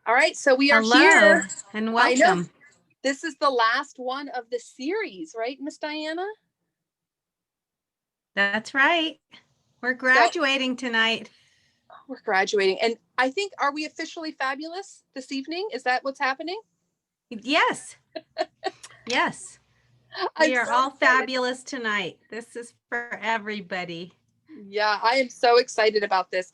All right, so we are Hello here. and I know welcome. this is the last one of the series, right, Miss Diana? That's right. We're So graduating tonight. we're graduating. And I think, are we officially fabulous this evening? Is that what's happening? Yes. Yes. I'm We are so all excited. fabulous tonight. This is for everybody. Yeah, I am so excited about this.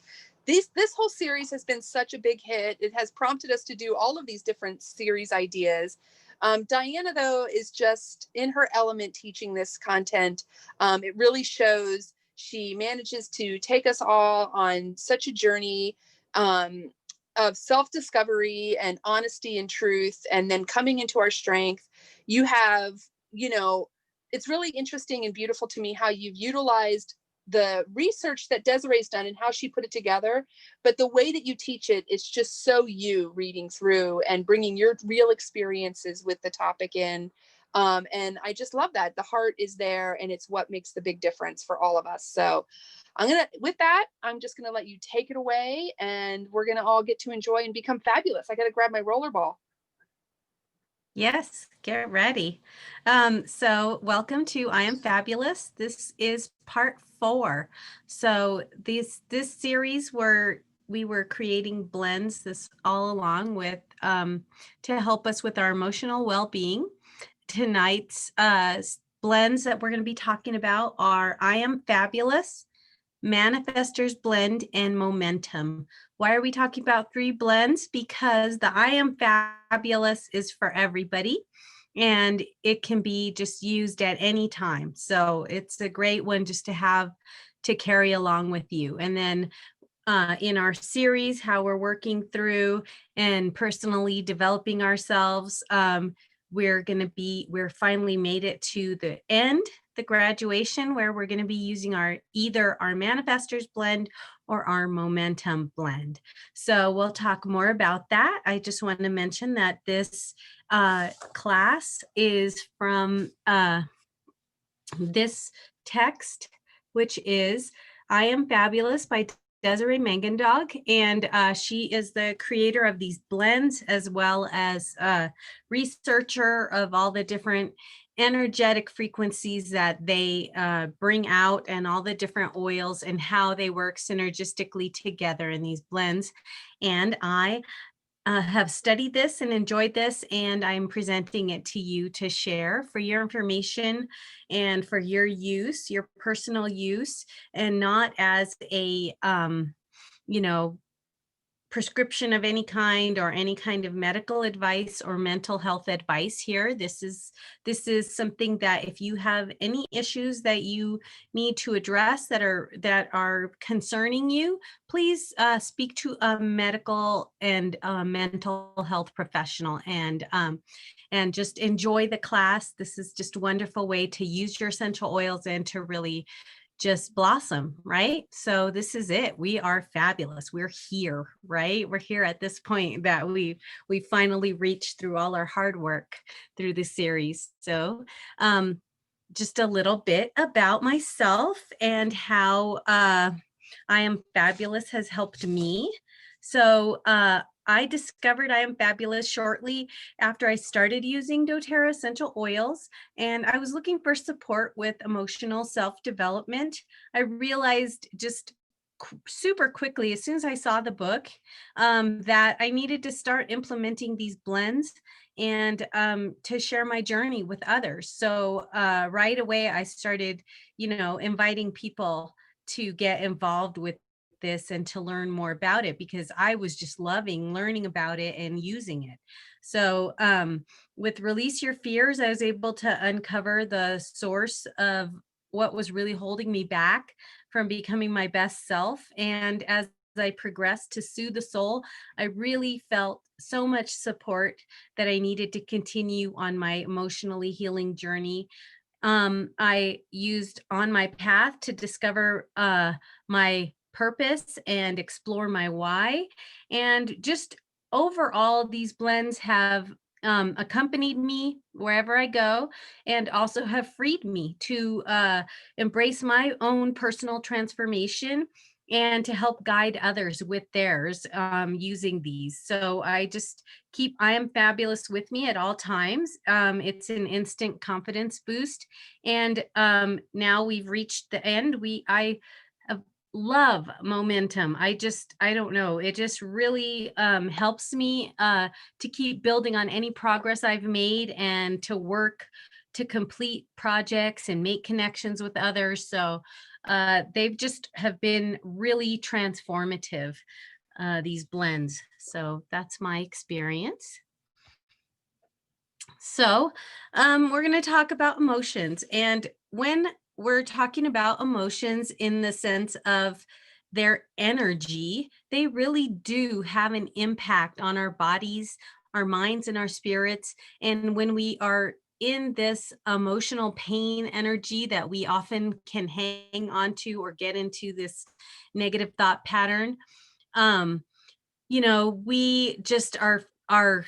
This whole series has been such a big hit. It has prompted us to do all of these different series ideas. Diana, though, is just in her element teaching this content. It really shows she manages to take us all on such a journey um, of self-discovery and honesty and truth, and then coming into our strength. You have, you know, it's really interesting and beautiful to me how you've utilized the research that Desiree's done and how she put it together, but the way that you teach it, it's just so you reading through and bringing your real experiences with the topic in. And I just love that. The heart is there, and it's what makes the big difference for all of us. So with that, I'm just gonna let you take it away, and we're gonna all get to enjoy and become fabulous. I gotta grab my rollerball. Yes, get ready. So welcome to I Am Fabulous. This is part 4. So this series where we were creating blends this all along with to help us with our emotional well-being. Tonight's blends that we're going to be talking about are I Am Fabulous, Manifestor's Blend, and Momentum. Why are we talking about 3 blends? Because the I Am Fabulous is for everybody and it can be just used at any time. So it's a great one just to have to carry along with you. And then in our series, how we're working through and personally developing ourselves, we're finally made it to the end, the graduation, where we're going to be using either our Manifestors blend or our Momentum blend. So we'll talk more about that. I just want to mention that this class is from this text, which is I Am Fabulous by Desiree Mangendog, and she is the creator of these blends as well as a researcher of all the different energetic frequencies that they bring out and all the different oils and how they work synergistically together in these blends. And I have studied this and enjoyed this, and I'm presenting it to you to share for your information and for your use, your personal use, and not as a, you know, prescription of any kind or any kind of medical advice or mental health advice here. This is something that if you have any issues that you need to address that are concerning you, please speak to a medical and mental health professional and just enjoy the class. This is just a wonderful way to use your essential oils and to really just blossom, right? So this is it. We are fabulous. We're here, right? We're here at this point that we finally reached through all our hard work through this series. So just a little bit about myself and how I Am Fabulous has helped me. So I discovered I Am Fabulous shortly after I started using doTERRA essential oils, and I was looking for support with emotional self-development. I realized just super quickly, as soon as I saw the book, that I needed to start implementing these blends and to share my journey with others. So right away, I started, inviting people to get involved with this and to learn more about it because I was just loving learning about it and using it. So with Release Your Fears, I was able to uncover the source of what was really holding me back from becoming my best self. And as I progressed to Soothe the Soul, I really felt so much support that I needed to continue on my emotionally healing journey. I used On My Path to discover my purpose and explore my why. And just overall, these blends have accompanied me wherever I go and also have freed me to embrace my own personal transformation and to help guide others with theirs using these. So I just keep I Am Fabulous with me at all times. It's an instant confidence boost. And now we've reached the end. I uh, love momentum. I don't know. It just really helps me to keep building on any progress I've made and to work to complete projects and make connections with others. So they've just have been really transformative, these blends. So that's my experience. So we're going to talk about emotions. And when we're talking about emotions in the sense of their energy, they really do have an impact on our bodies, our minds, and our spirits. And when we are in this emotional pain energy that we often can hang on to or get into this negative thought pattern, um, we just are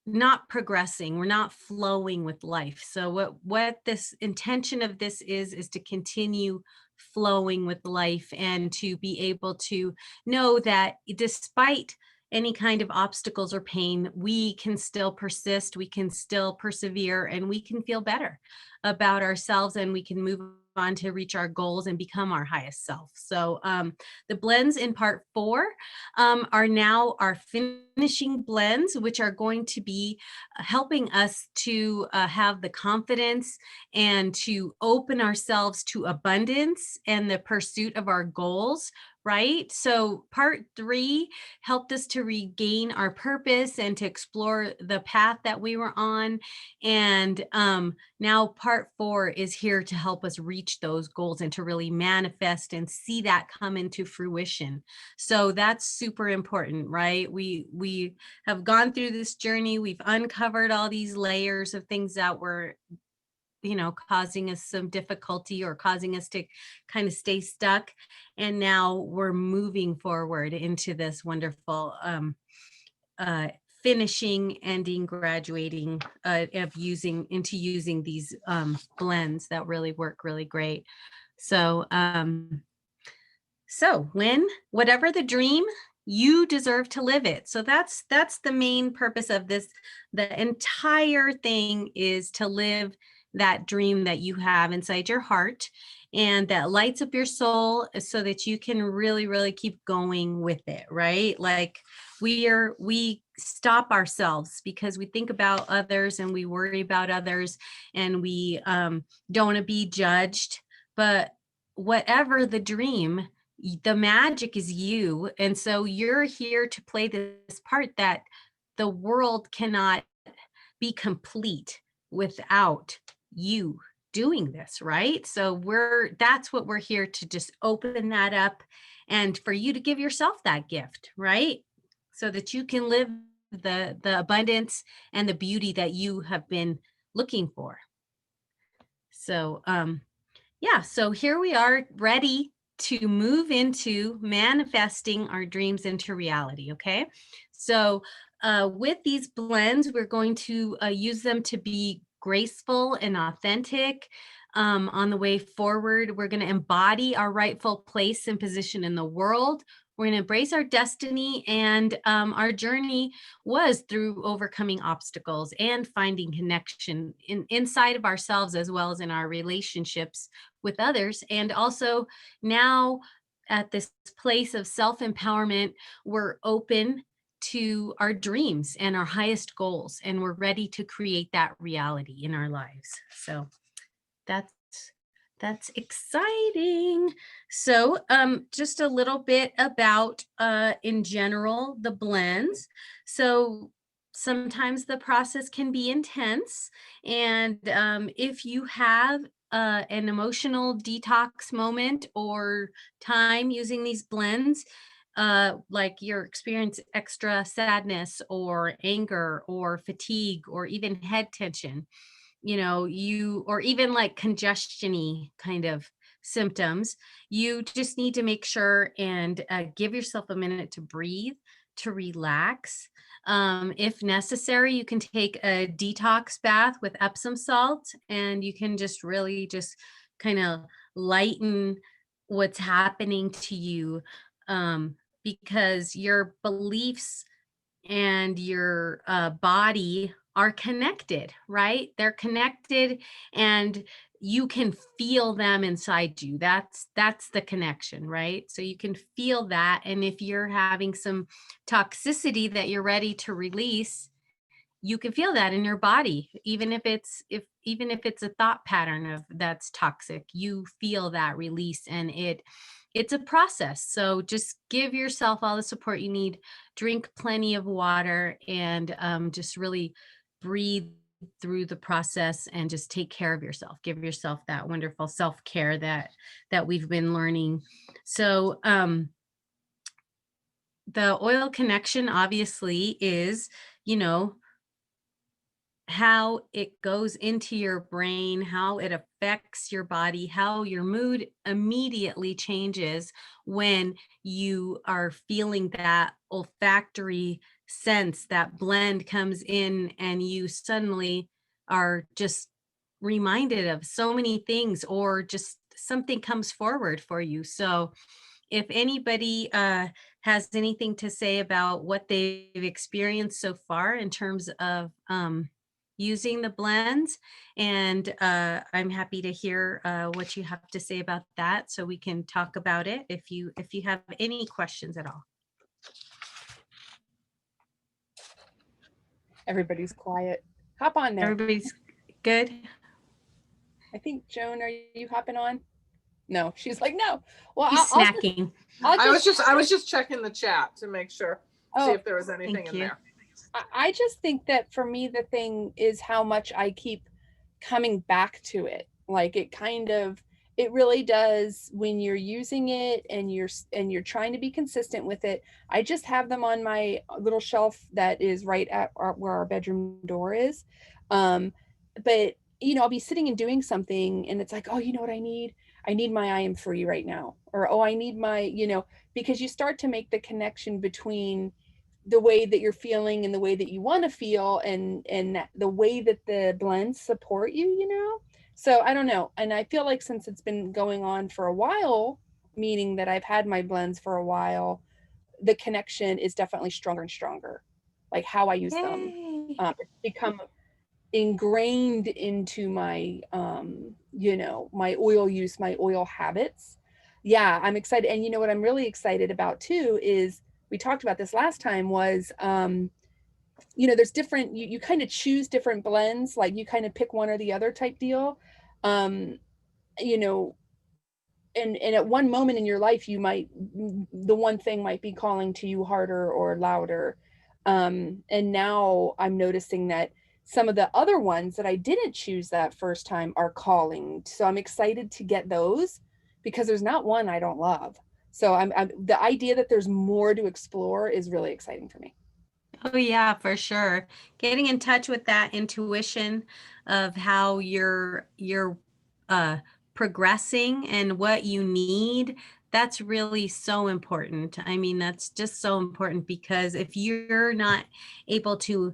not progressing. We're not flowing with life. So what this intention of this is to continue flowing with life and to be able to know that despite any kind of obstacles or pain, we can still persist, we can still persevere, and we can feel better about ourselves, and we can move on to reach our goals and become our highest self. So the blends in part 4 are now our finishing blends, which are going to be helping us to have the confidence and to open ourselves to abundance and the pursuit of our goals. Right. So part 3 helped us to regain our purpose and to explore the path that we were on. And now part 4 is here to help us reach those goals and to really manifest and see that come into fruition. So that's super important, right? We have gone through this journey. We've uncovered all these layers of things that were causing us some difficulty or causing us to kind of stay stuck. And now we're moving forward into this wonderful uh, finishing, ending, graduating of using these blends that really work really great. So whatever the dream, you deserve to live it. So that's the main purpose of this. The entire thing is to live that dream that you have inside your heart and that lights up your soul so that you can really, really keep going with it, right? Like we stop ourselves because we think about others and we worry about others and we don't want to be judged. But whatever the dream, the magic is you. And so you're here to play this part that the world cannot be complete without you doing this, right? So that's what we're here to just open that up and for you to give yourself that gift, right? So that you can live the abundance and the beauty that you have been looking for. So yeah, so here we are ready to move into manifesting our dreams into reality. Okay. So with these blends, we're going to use them to be graceful and authentic. On the way forward, we're going to embody our rightful place and position in the world. We're going to embrace our destiny, and our journey was through overcoming obstacles and finding connection inside of ourselves as well as in our relationships with others. And also now at this place of self-empowerment, we're open to our dreams and our highest goals, and we're ready to create that reality in our lives. So that's exciting. So just a little bit about in general the blends. So sometimes the process can be intense, and if you have an emotional detox moment or time using these blends, like you're experiencing extra sadness or anger or fatigue or even head tension, or even like congestion-y kind of symptoms, you just need to make sure and give yourself a minute to breathe, to relax. If necessary, you can take a detox bath with Epsom salt, and you can just really just kind of lighten what's happening to you because your beliefs and your body are connected, right? They're connected, and you can feel them inside you. That's the connection, right? So you can feel that, and if you're having some toxicity that you're ready to release, you can feel that in your body, even if it's a thought pattern of that's toxic. You feel that release, and it's a process. So just give yourself all the support you need. Drink plenty of water, and just really breathe through the process, and just take care of yourself. Give yourself that wonderful self-care that we've been learning. So the oil connection obviously is, you know, how it goes into your brain, how it affects your body, how your mood immediately changes when you are feeling that olfactory sense. That blend comes in, and you suddenly are just reminded of so many things, or just something comes forward for you. So, if anybody has anything to say about what they've experienced so far in terms of using the blends, and I'm happy to hear what you have to say about that, so we can talk about it if you have any questions at all. Everybody's quiet. Hop on there. Everybody's good? I think Joan, are you hopping on? No, she's like, no. Well, He's snacking. I was just checking the chat to make sure, see if there was anything in there. I just think that for me, the thing is how much I keep coming back to it. Like it really does when you're using it and you're trying to be consistent with it. I just have them on my little shelf that is right at where our bedroom door is. But I'll be sitting and doing something, and it's like, oh, you know what I need? I need my I am free right now. Or, oh, I need my, because you start to make the connection between the way that you're feeling and the way that you want to feel, and the way that the blends support you. So I don't know. And I feel like since it's been going on for a while, meaning that I've had my blends for a while, the connection is definitely stronger and stronger. Like how I use them. It's become ingrained into my my oil use, my oil habits. Yeah, I'm excited. And you know what I'm really excited about too is, we talked about this last time, was there's different, you kind of choose different blends, like you kind of pick one or the other type deal. um you know and at one moment in your life, the one thing might be calling to you harder or louder. And now I'm noticing that some of the other ones that I didn't choose that first time are calling. So I'm excited to get those, because there's not one I don't love. So I'm the idea that there's more to explore is really exciting for me. Oh yeah, for sure. Getting in touch with that intuition of how you're uh progressing and what you need, that's really so important. I mean, that's just so important, because if you're not able to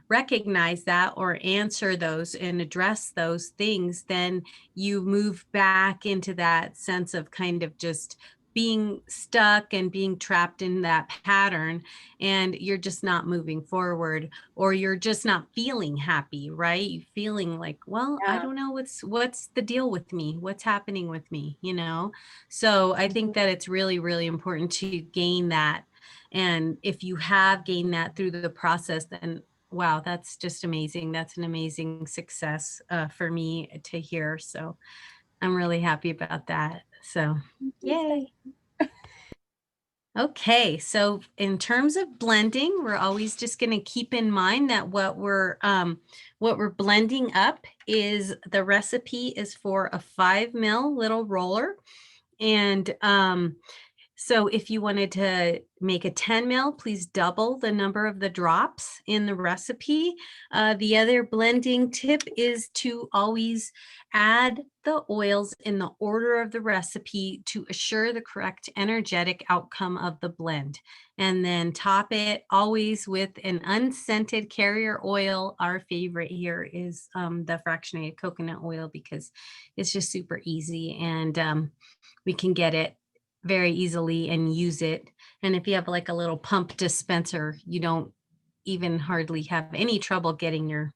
recognize that, or answer those and address those things, then you move back into that sense of kind of just being stuck and being trapped in that pattern, and you're just not moving forward, or you're just not feeling happy, right? You feeling like, well, I Yeah. don't know what's the deal with me, what's happening with me, so I think that it's really, really important to gain that. And if you have gained that through the process, then wow, that's just amazing. That's an amazing success for me to hear. So I'm really happy about that. So yay. Okay, so in terms of blending, we're always just going to keep in mind that what we're blending up is, the recipe is for a 5 ml little roller, and so if you wanted to make a 10 ml, please double the number of the drops in the recipe. The other blending tip is to always add the oils in the order of the recipe to assure the correct energetic outcome of the blend. And then top it always with an unscented carrier oil. Our favorite here is the fractionated coconut oil, because it's just super easy, and we can get it very easily and use it. And if you have like a little pump dispenser, you don't even hardly have any trouble getting your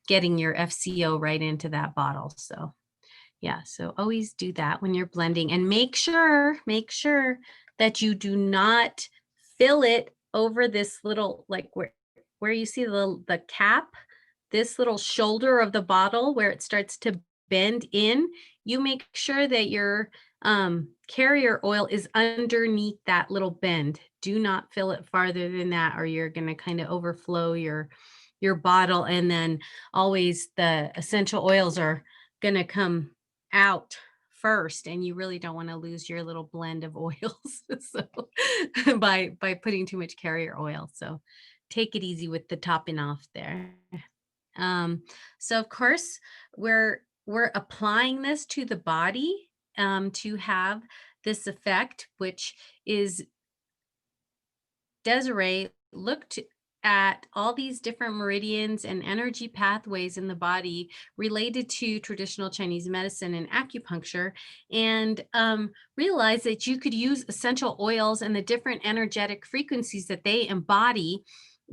FCO right into that bottle. So yeah, so always do that when you're blending, and make sure that you do not fill it over this little, like where you see the cap, this little shoulder of the bottle where it starts to bend in. You make sure that your carrier oil is underneath that little bend. Do not fill it farther than that, or you're going to kind of overflow your bottle, and then always the essential oils are going to come out first, and you really don't want to lose your little blend of oils so by putting too much carrier oil. So take it easy with the topping off there. So of course we're applying this to the body to have this effect, which is Desiree looked at all these different meridians and energy pathways in the body related to traditional Chinese medicine and acupuncture, and realized that you could use essential oils and the different energetic frequencies that they embody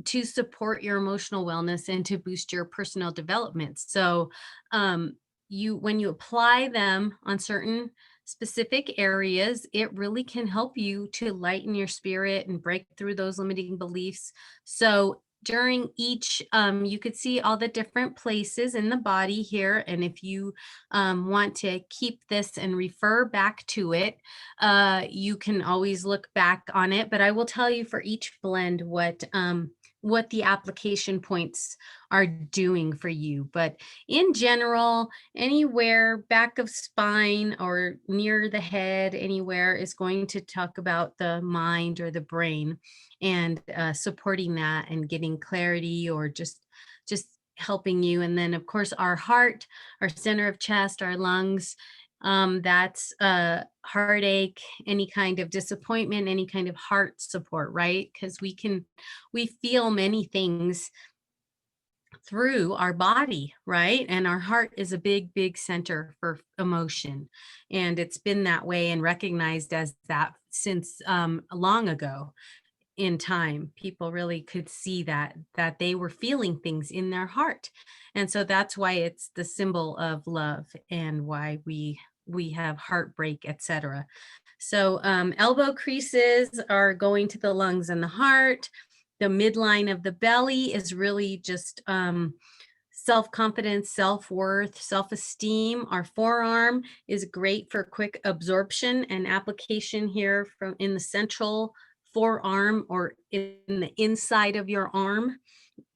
to support your emotional wellness and to boost your personal development. So when you apply them on certain specific areas, it really can help you to lighten your spirit and break through those limiting beliefs. So during each, you could see all the different places in the body here. And if you want to keep this and refer back to it, you can always look back on it. But I will tell you for each blend what the application points are doing for you. But in general, anywhere back of spine or near the head, anywhere is going to talk about the mind or the brain, and supporting that and getting clarity, or just helping you. And then of course our heart, our center of chest, our lungs, that's heartache, any kind of disappointment, any kind of heart support, right? Because we feel many things through our body, right? And our heart is a big center for emotion, and it's been that way and recognized as that since long ago in time. People really could see that they were feeling things in their heart, and so that's why it's the symbol of love, and why we have heartbreak, etc. So elbow creases are going to the lungs and the heart. The midline of the belly is really just self-confidence, self-worth, self-esteem. Our forearm is great for quick absorption and application here from in the central forearm, or in the inside of your arm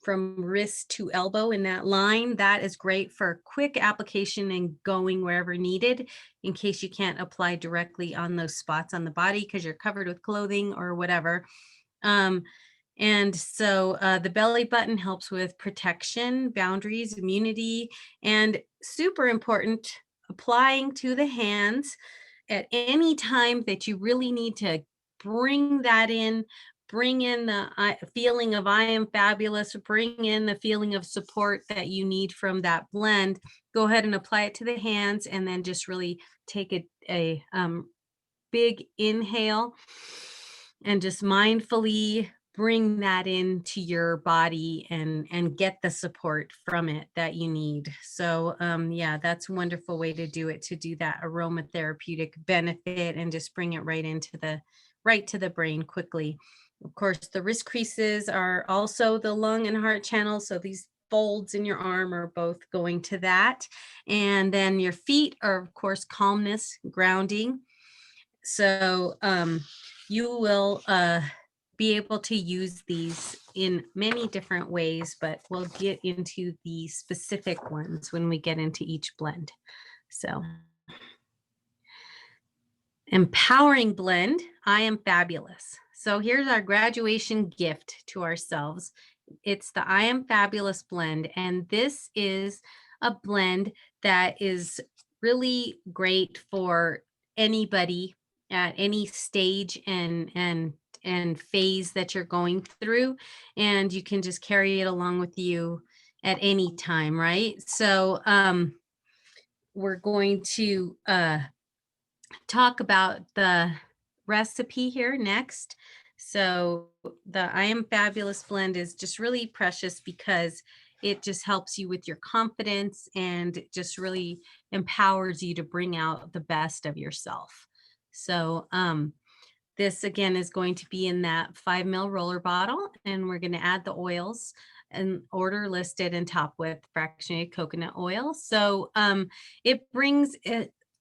from wrist to elbow in that line. That is great for quick application and going wherever needed, in case you can't apply directly on those spots on the body because you're covered with clothing or whatever. And so the belly button helps with protection, boundaries, immunity, and super important, applying to the hands at any time that you really need to bring that in. Bring in the feeling of I am fabulous, bring in the feeling of support that you need from that blend. Go ahead and apply it to the hands, and then just really take a big inhale and just mindfully bring that into your body and get the support from it that you need. So yeah, that's a wonderful way to do it, to do that aromatherapeutic benefit and just bring it right to the brain quickly. Of course, the wrist creases are also the lung and heart channels. So these folds in your arm are both going to that. And then your feet are, of course, calmness, grounding. So you will be able to use these in many different ways, but we'll get into the specific ones when we get into each blend. So empowering blend, I am fabulous. So here's our graduation gift to ourselves. It's the I am fabulous blend, and this is a blend that is really great for anybody at any stage and phase that you're going through, and you can just carry it along with you at any time, right? So we're going to talk about recipe here next. So the I Am Fabulous blend is just really precious because it just helps you with your confidence and just really empowers you to bring out the best of yourself. So this again is going to be in that 5 ml roller bottle, and we're going to add the oils in order listed and top with fractionated coconut oil. So it brings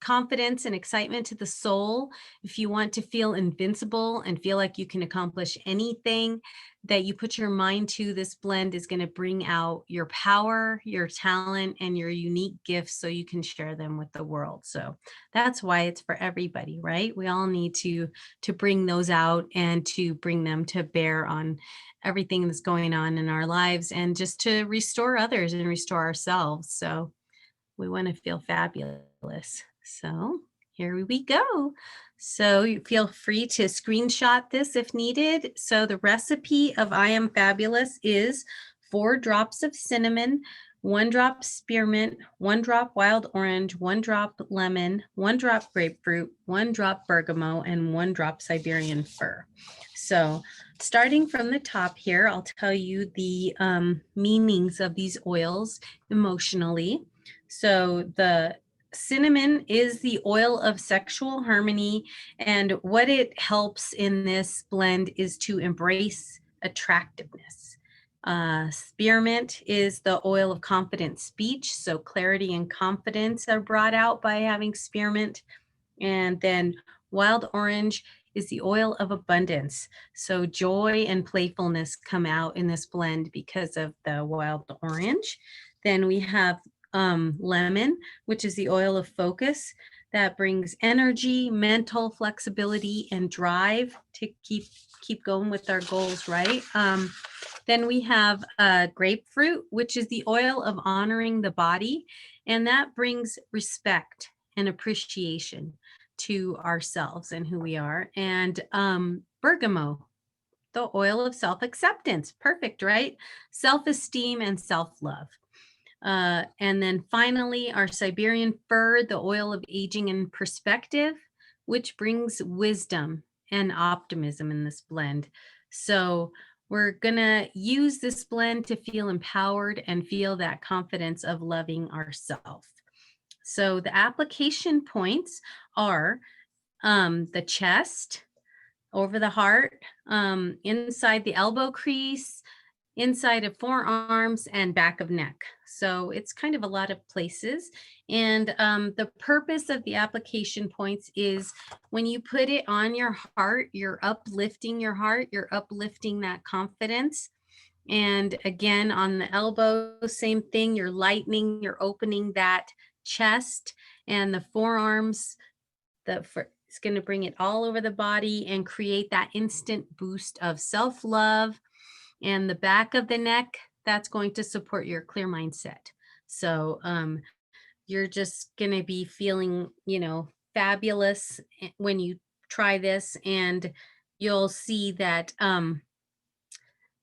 confidence and excitement to the soul. If you want to feel invincible and feel like you can accomplish anything that you put your mind to, this blend is going to bring out your power, your talent, and your unique gifts so you can share them with the world. So that's why it's for everybody, right? We all need to bring those out and to bring them to bear on everything that's going on in our lives, and just to restore others and restore ourselves. So we want to feel fabulous. So here we go. So you feel free to screenshot this if needed. So the recipe of I Am Fabulous is 4 drops of cinnamon, 1 drop spearmint, 1 drop wild orange, 1 drop lemon, 1 drop grapefruit, 1 drop bergamot, and 1 drop Siberian fir. So starting from the top here, I'll tell you the meanings of these oils emotionally. So the cinnamon is the oil of sexual harmony, and what it helps in this blend is to embrace attractiveness. Spearmint is the oil of confident speech, so clarity and confidence are brought out by having spearmint. And then wild orange is the oil of abundance, so joy and playfulness come out in this blend because of the wild orange. Then we have lemon, which is the oil of focus that brings energy, mental flexibility, and drive to keep going with our goals, right? Then we have grapefruit, which is the oil of honoring the body, and that brings respect and appreciation to ourselves and who we are. And bergamot, the oil of self-acceptance. Perfect, right? Self-esteem and self-love. And then finally, our Siberian fir, the oil of aging and perspective, which brings wisdom and optimism in this blend. So we're going to use this blend to feel empowered and feel that confidence of loving ourselves. So the application points are the chest, over the heart, inside the elbow crease, inside of forearms, and back of neck. So it's kind of a lot of places. And the purpose of the application points is when you put it on your heart, you're uplifting your heart, you're uplifting that confidence. And again, on the elbow, same thing, you're lightening, you're opening that chest, and the forearms, it's going to bring it all over the body and create that instant boost of self-love. And the back of the neck, that's going to support your clear mindset. So you're just going to be feeling, fabulous when you try this, and you'll see that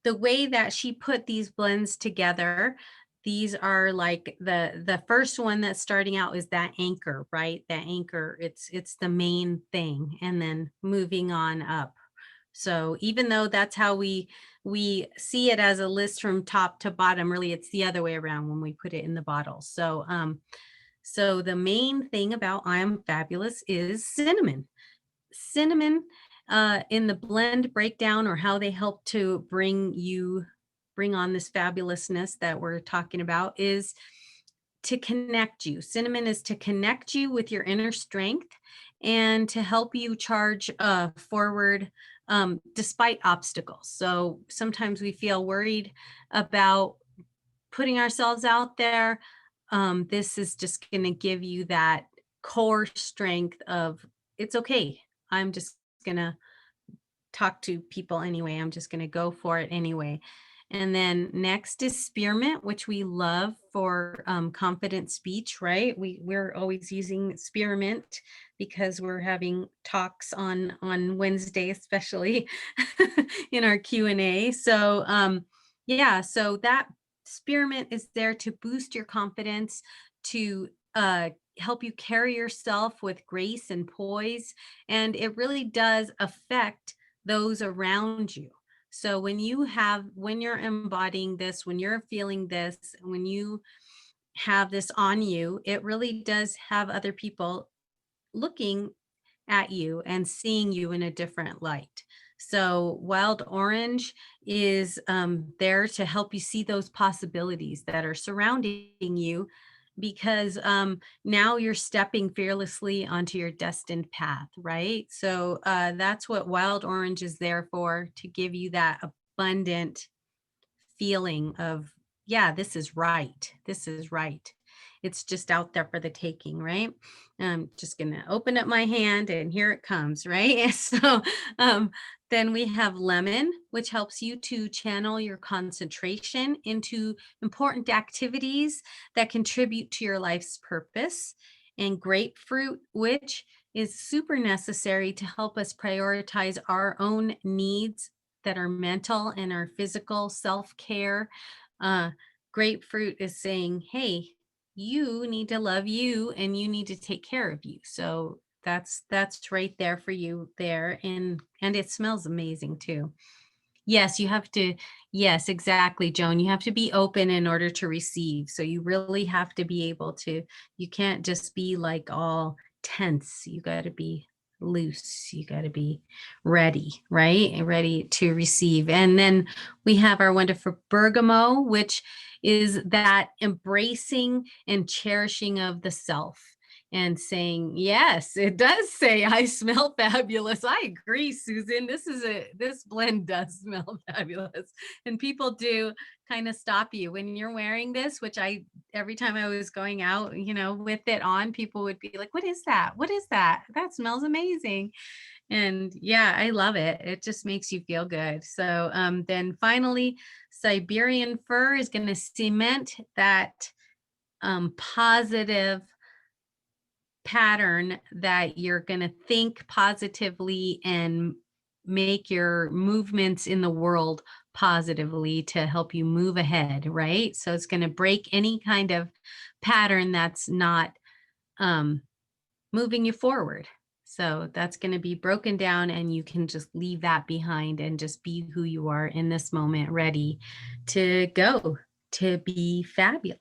the way that she put these blends together, these are like the first one that's starting out is that anchor, right? That anchor, it's the main thing, and then moving on up. So even though that's how we see it as a list from top to bottom, really it's the other way around when we put it in the bottle. So so the main thing about I Am Fabulous is cinnamon. Cinnamon in the blend breakdown, or how they help to bring on this fabulousness that we're talking about, is to connect you. Cinnamon is to connect you with your inner strength and to help you charge forward despite obstacles. So sometimes we feel worried about putting ourselves out there. This is just going to give you that core strength of, it's okay. I'm just going to talk to people anyway. I'm just going to go for it anyway. And then next is spearmint, which we love for confident speech, right? We're always using spearmint because we're having talks on Wednesday, especially in our Q&A. So yeah, so that spearmint is there to boost your confidence, to help you carry yourself with grace and poise. And it really does affect those around you. So when you're embodying this, when you're feeling this, when you have this on you, it really does have other people looking at you and seeing you in a different light. So wild orange is there to help you see those possibilities that are surrounding you, because now you're stepping fearlessly onto your destined path, right? So that's what wild orange is there for, to give you that abundant feeling of, yeah, this is right. This is right. It's just out there for the taking, right? I'm just going to open up my hand and here it comes, right? So then we have lemon, which helps you to channel your concentration into important activities that contribute to your life's purpose. And grapefruit, which is super necessary to help us prioritize our own needs that are mental and our physical self-care. Grapefruit is saying, hey, you need to love you and you need to take care of you. So that's right there for you there. And it smells amazing too. Yes, you have to. Yes, exactly, Joan. You have to be open in order to receive. So you really have to be able to, you can't just be like all tense. You got to be loose. You got to be ready, right? And ready to receive. And then we have our wonderful bergamot, which is that embracing and cherishing of the self. And saying, yes, it does say I smell fabulous. I agree, Susan. This blend does smell fabulous. And people do kind of stop you when you're wearing this, which every time I was going out, with it on, people would be like, what is that? What is that? That smells amazing. And yeah, I love it. It just makes you feel good. So then finally, Siberian fir is going to cement that positive pattern that you're going to think positively and make your movements in the world positively to help you move ahead, right? So it's going to break any kind of pattern that's not moving you forward. So that's going to be broken down and you can just leave that behind and just be who you are in this moment, ready to go, to be fabulous.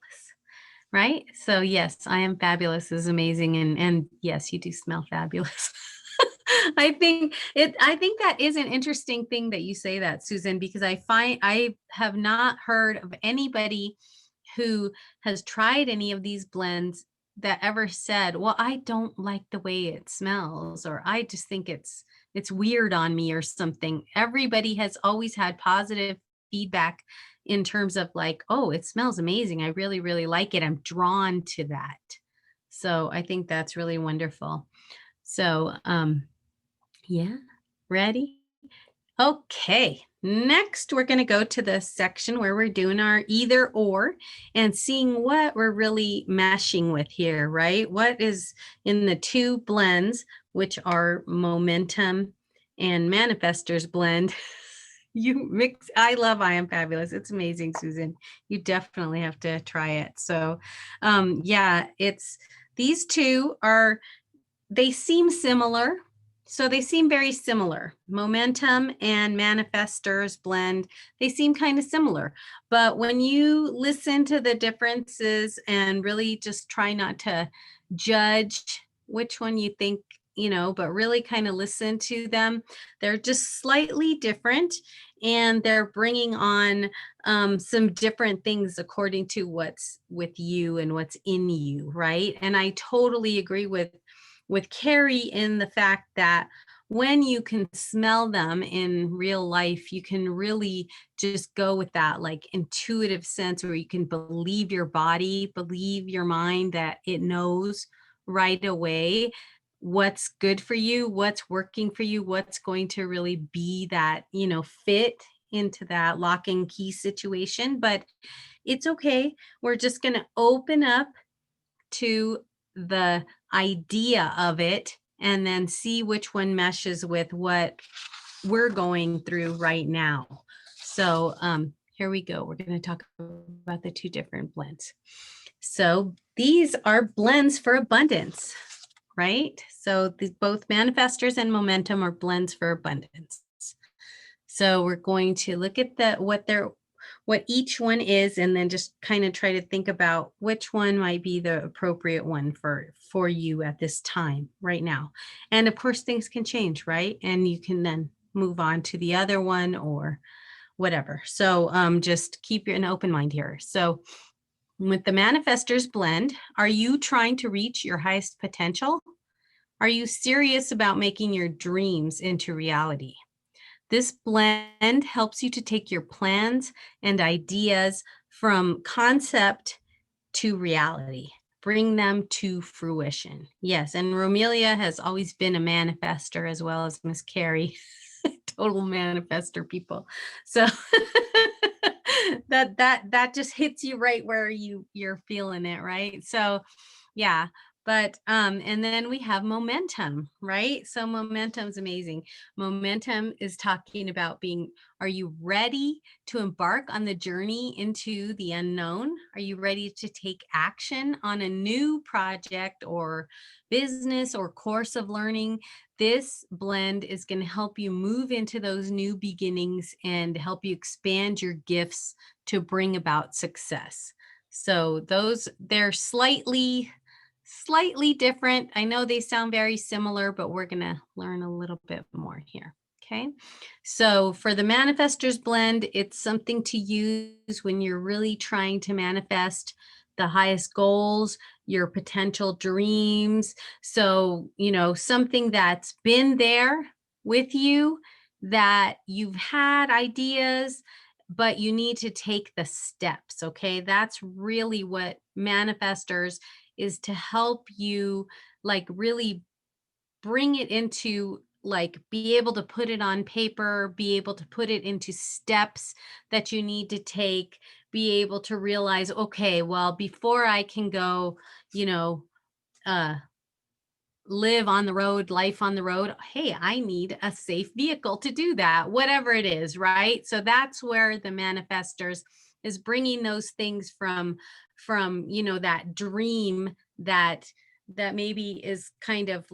Right? So yes, I am fabulous is amazing. And yes, you do smell fabulous. I think that is an interesting thing that you say that, Susan, because I have not heard of anybody who has tried any of these blends that ever said, well, I don't like the way it smells, or I just think it's weird on me or something. Everybody has always had positive feedback in terms of like, oh, it smells amazing. I really, really like it. I'm drawn to that. So I think that's really wonderful. So yeah, ready? Okay, next we're going to go to the section where we're doing our either or and seeing what we're really meshing with here, right? What is in the two blends, which are Momentum and Manifestor's blend. You mix, I love I Am Fabulous. It's amazing, Susan. You definitely have to try it. So yeah, these two they seem similar. So they seem very similar. Momentum and Manifestor's blend, they seem kind of similar. But when you listen to the differences and really just try not to judge which one you think, but really kind of listen to them, they're just slightly different. And they're bringing on some different things according to what's with you and what's in you, right? And I totally agree with Carrie in the fact that when you can smell them in real life, you can really just go with that like intuitive sense where you can believe your body, believe your mind that it knows right away what's good for you, what's working for you, what's going to really be that, fit into that lock and key situation. But it's okay. We're just going to open up to the idea of it and then see which one meshes with what we're going through right now. So here we go. We're going to talk about the two different blends. So these are blends for abundance, right? So both manifestors and momentum are blends for abundance. So we're going to look at what each one is, and then just kind of try to think about which one might be the appropriate one for you at this time right now. And of course, things can change, right? And you can then move on to the other one or whatever. So just keep an open mind here. So with the manifestors blend, are you trying to reach your highest potential? Are you serious about making your dreams into reality? This blend helps you to take your plans and ideas from concept to reality, bring them to fruition. Yes, and Romelia has always been a manifester, as well as Miss Carrie, total manifester people. So that just hits you right where you're feeling it, right? So yeah. But and then we have momentum, right? So momentum's amazing. Momentum is talking about are you ready to embark on the journey into the unknown? Are you ready to take action on a new project or business or course of learning? This blend is going to help you move into those new beginnings and help you expand your gifts to bring about success. So they're slightly different. I know they sound very similar, but we're going to learn a little bit more here. Okay. So for the manifestors blend, it's something to use when you're really trying to manifest the highest goals, your potential dreams. So, something that's been there with you, that you've had ideas, but you need to take the steps. Okay. That's really what manifestors is, to help you really bring it into be able to put it on paper, be able to put it into steps that you need to take, be able to realize, okay, well, before I can go, live on the road, life on the road, hey, I need a safe vehicle to do that, whatever it is, right? So that's where the manifestors is bringing those things from that dream that maybe is kind of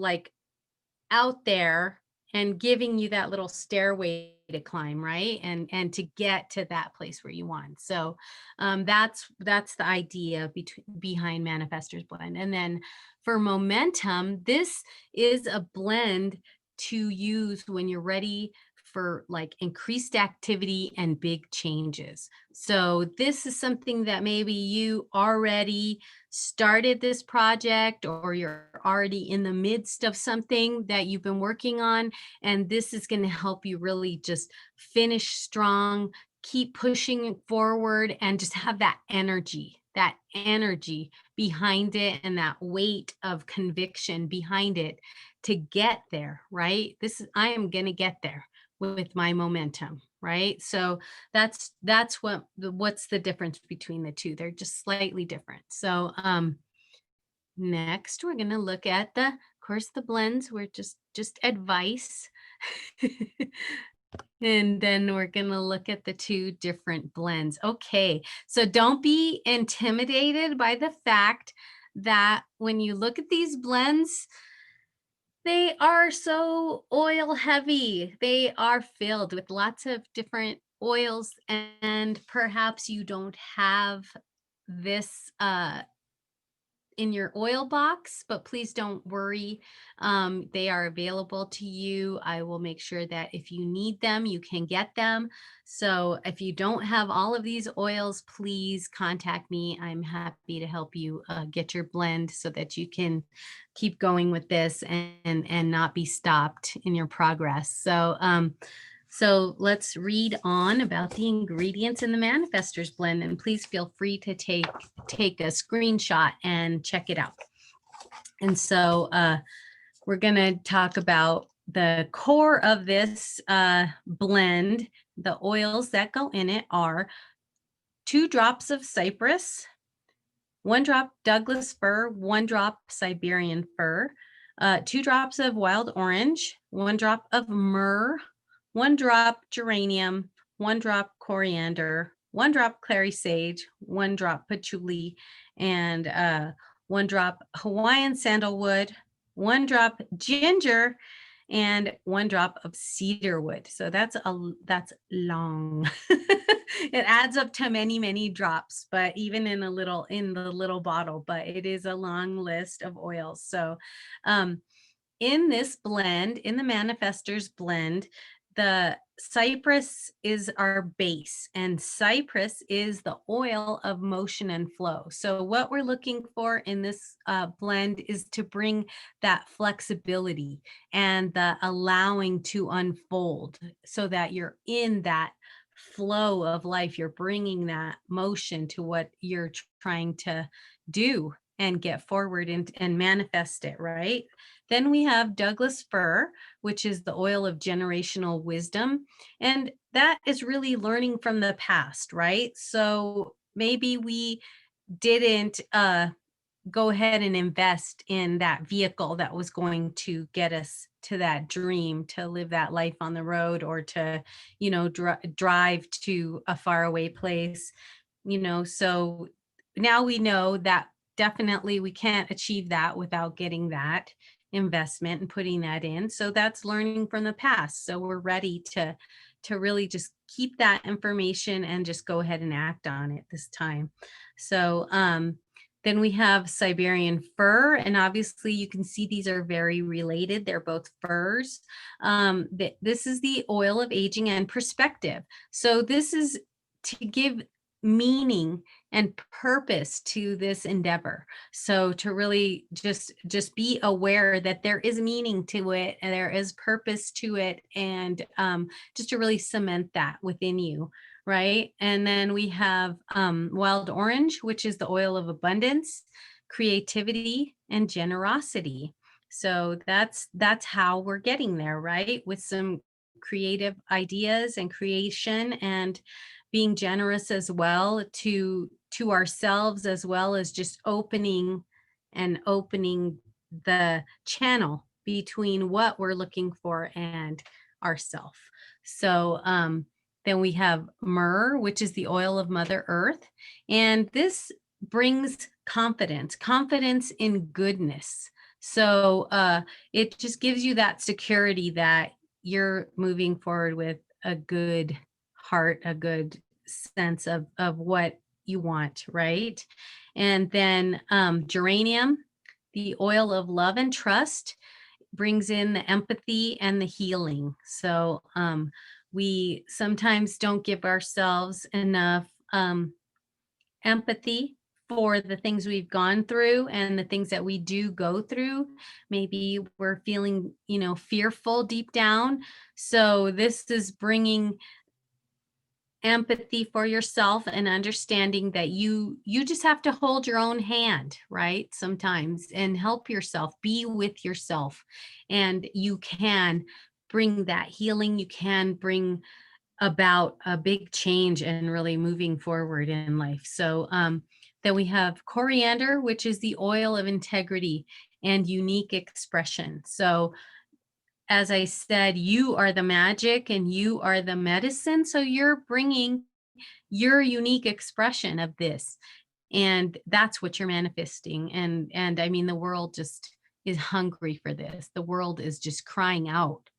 out there, and giving you that little stairway to climb, right? And to get to that place where you want. So that's the idea behind manifestors blend. And then for momentum, this is a blend to use when you're ready for increased activity and big changes. So this is something that maybe you already started this project, or you're already in the midst of something that you've been working on. And this is going to help you really just finish strong, keep pushing forward, and just have that energy behind it, and that weight of conviction behind it to get there, right? I am going to get there with my momentum, right? So that's what's the difference between the two. They're just slightly different. So next we're going to look at of course the blends were just advice. And then we're going to look at the two different blends. Okay, so don't be intimidated by the fact that when you look at these blends, they are so oil heavy. They are filled with lots of different oils, and perhaps you don't have this in your oil box, but please don't worry. They are available to you. I will make sure that if you need them, you can get them. So if you don't have all of these oils, please contact me. I'm happy to help you get your blend so that you can keep going with this and not be stopped in your progress. So let's read on about the ingredients in the Manifestors blend, and please feel free to take a screenshot and check it out. And so we're going to talk about the core of this blend. The oils that go in it are 2 drops of cypress, 1 drop Douglas fir, 1 drop Siberian fir, 2 drops of wild orange, 1 drop of myrrh, 1 drop geranium, 1 drop coriander, 1 drop clary sage, 1 drop patchouli, and 1 drop Hawaiian sandalwood, 1 drop ginger, and 1 drop of cedar wood. So that's long. It adds up to many, many drops, but even in the little bottle, but it is a long list of oils. So in this blend, in the Manifestor's blend, the cypress is our base, and cypress is the oil of motion and flow. So what we're looking for in this blend is to bring that flexibility and the allowing to unfold, so that you're in that flow of life. You're bringing that motion to what you're trying to do and get forward and manifest it, right? Then we have Douglas fir, which is the oil of generational wisdom. And that is really learning from the past, right? So maybe we didn't go ahead and invest in that vehicle that was going to get us to that dream, to live that life on the road, or to, drive to a faraway place, so now we know that definitely we can't achieve that without getting that investment and putting that in. So that's learning from the past. So we're ready to really just keep that information and just go ahead and act on it this time. So then we have Siberian fir, and obviously you can see these are very related. They're both firs. This is the oil of aging and perspective. So this is to give meaning and purpose to this endeavor. So to really just be aware that there is meaning to it and there is purpose to it, and just to really cement that within you, right? And then we have wild orange, which is the oil of abundance, creativity, and generosity. So that's how we're getting there, right? With some creative ideas and creation, and being generous as well to ourselves, as well as just opening the channel between what we're looking for and ourself. So then we have myrrh, which is the oil of Mother Earth, and this brings confidence in goodness. So it just gives you that security that you're moving forward with a good heart, a good sense of what you want, right? And then geranium, the oil of love and trust, brings in the empathy and the healing. So we sometimes don't give ourselves enough empathy for the things we've gone through and the things that we do go through. Maybe we're feeling, fearful deep down. So this is bringing empathy for yourself and understanding that you just have to hold your own hand, right? Sometimes, and help yourself, be with yourself, and you can bring that healing. You can bring about a big change and really moving forward in life. So then we have coriander, which is the oil of integrity and unique expression. So as I said, you are the magic and you are the medicine. So you're bringing your unique expression of this, and that's what you're manifesting. And I mean, the world just is hungry for this. The world is just crying out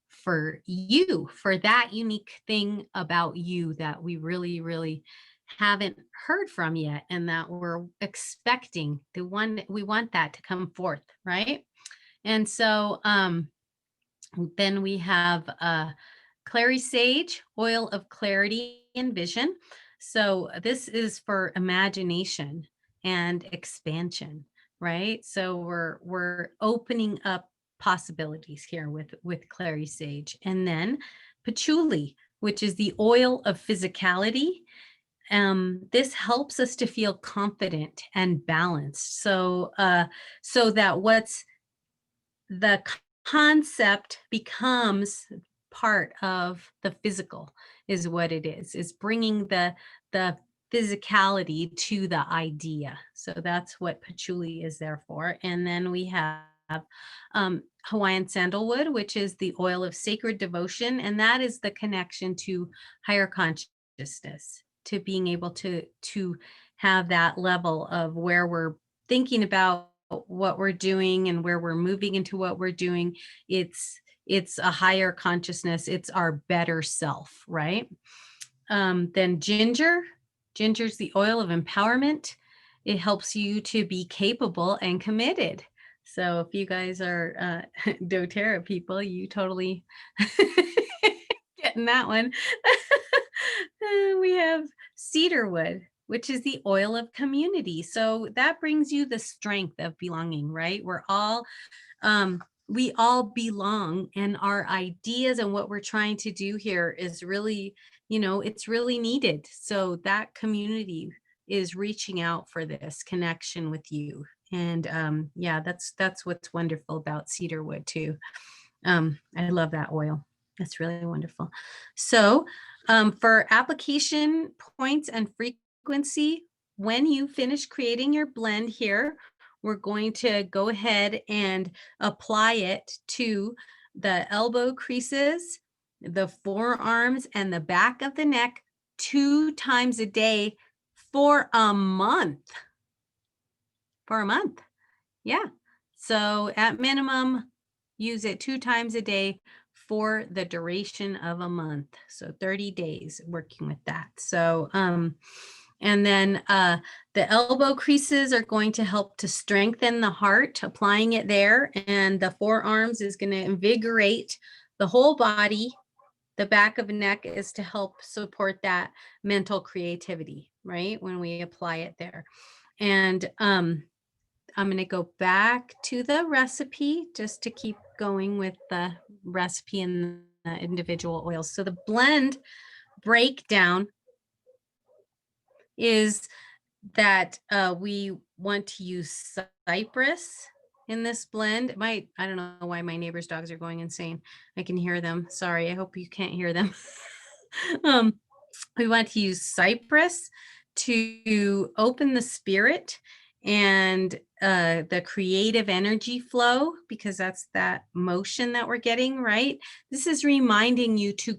for you, for that unique thing about you that we really, really haven't heard from yet, and that we're expecting. We want that to come forth, right? And so then we have clary sage, oil of clarity and vision. So this is for imagination and expansion, right? So we're opening up possibilities here with clary sage. And then patchouli, which is the oil of physicality. This helps us to feel confident and balanced. So so that what's the concept becomes part of the physical, is what it is bringing the physicality to the idea. So that's what patchouli is there for. And then we have Hawaiian sandalwood, which is the oil of sacred devotion, and that is the connection to higher consciousness, to being able to have that level of where we're thinking about what we're doing and where we're moving into what we're doing, it's a higher consciousness. It's our better self, right? Then ginger's the oil of empowerment. It helps you to be capable and committed. So if you guys are doTERRA people, you totally getting that one. We have cedarwood, which is the oil of community. So that brings you the strength of belonging, right? We all belong, and our ideas and what we're trying to do here is really, it's really needed. So that community is reaching out for this connection with you. And yeah, that's what's wonderful about cedarwood too. I love that oil. That's really wonderful. So for application points and frequency, when you finish creating your blend here, we're going to go ahead and apply it to the elbow creases, the forearms, and the back of the neck 2 times a day for a month. For a month. Yeah. So at minimum, use it 2 times a day for the duration of a month. So 30 days working with that. So, and then the elbow creases are going to help to strengthen the heart, applying it there. And the forearms is going to invigorate the whole body. The back of the neck is to help support that mental creativity, right? When we apply it there. And I'm going to go back to the recipe just to keep going with the recipe and the individual oils. So the blend breakdown is that we want to use cypress in this blend. I don't know why my neighbor's dogs are going insane. I can hear them. Sorry, I hope you can't hear them. We want to use cypress to open the spirit and the creative energy flow, because that's that motion that we're getting, right? This is reminding you to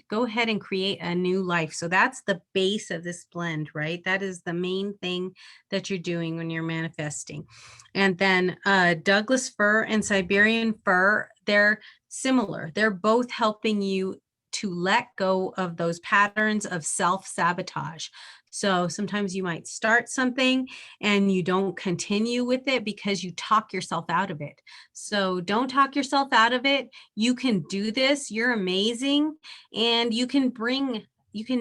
go ahead and create a new life. So that's the base of this blend, right? That is the main thing that you're doing when you're manifesting. And then Douglas fir and Siberian fir, they're similar. They're both helping you to let go of those patterns of self-sabotage. So sometimes you might start something and you don't continue with it because you talk yourself out of it. So don't talk yourself out of it. You can do this. You're amazing. And you can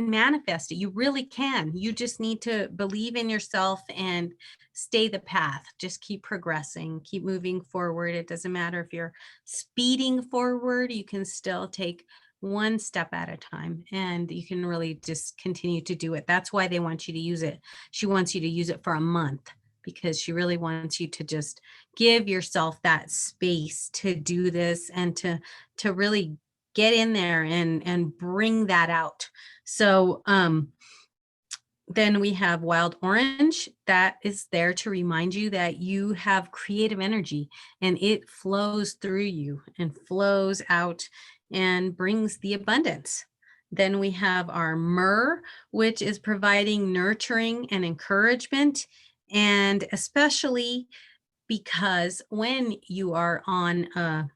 manifest it. You really can. You just need to believe in yourself and stay the path. Just keep progressing, keep moving forward. It doesn't matter if you're speeding forward, you can still take one step at a time, and you can really just continue to do it. That's why they want you to use it. She wants you to use it for a month because she really wants you to just give yourself that space to do this and to really get in there and bring that out. So then we have wild orange. That is there to remind you that you have creative energy and it flows through you and flows out and brings the abundance. Then we have our myrrh, which is providing nurturing and encouragement. And especially because when you are on a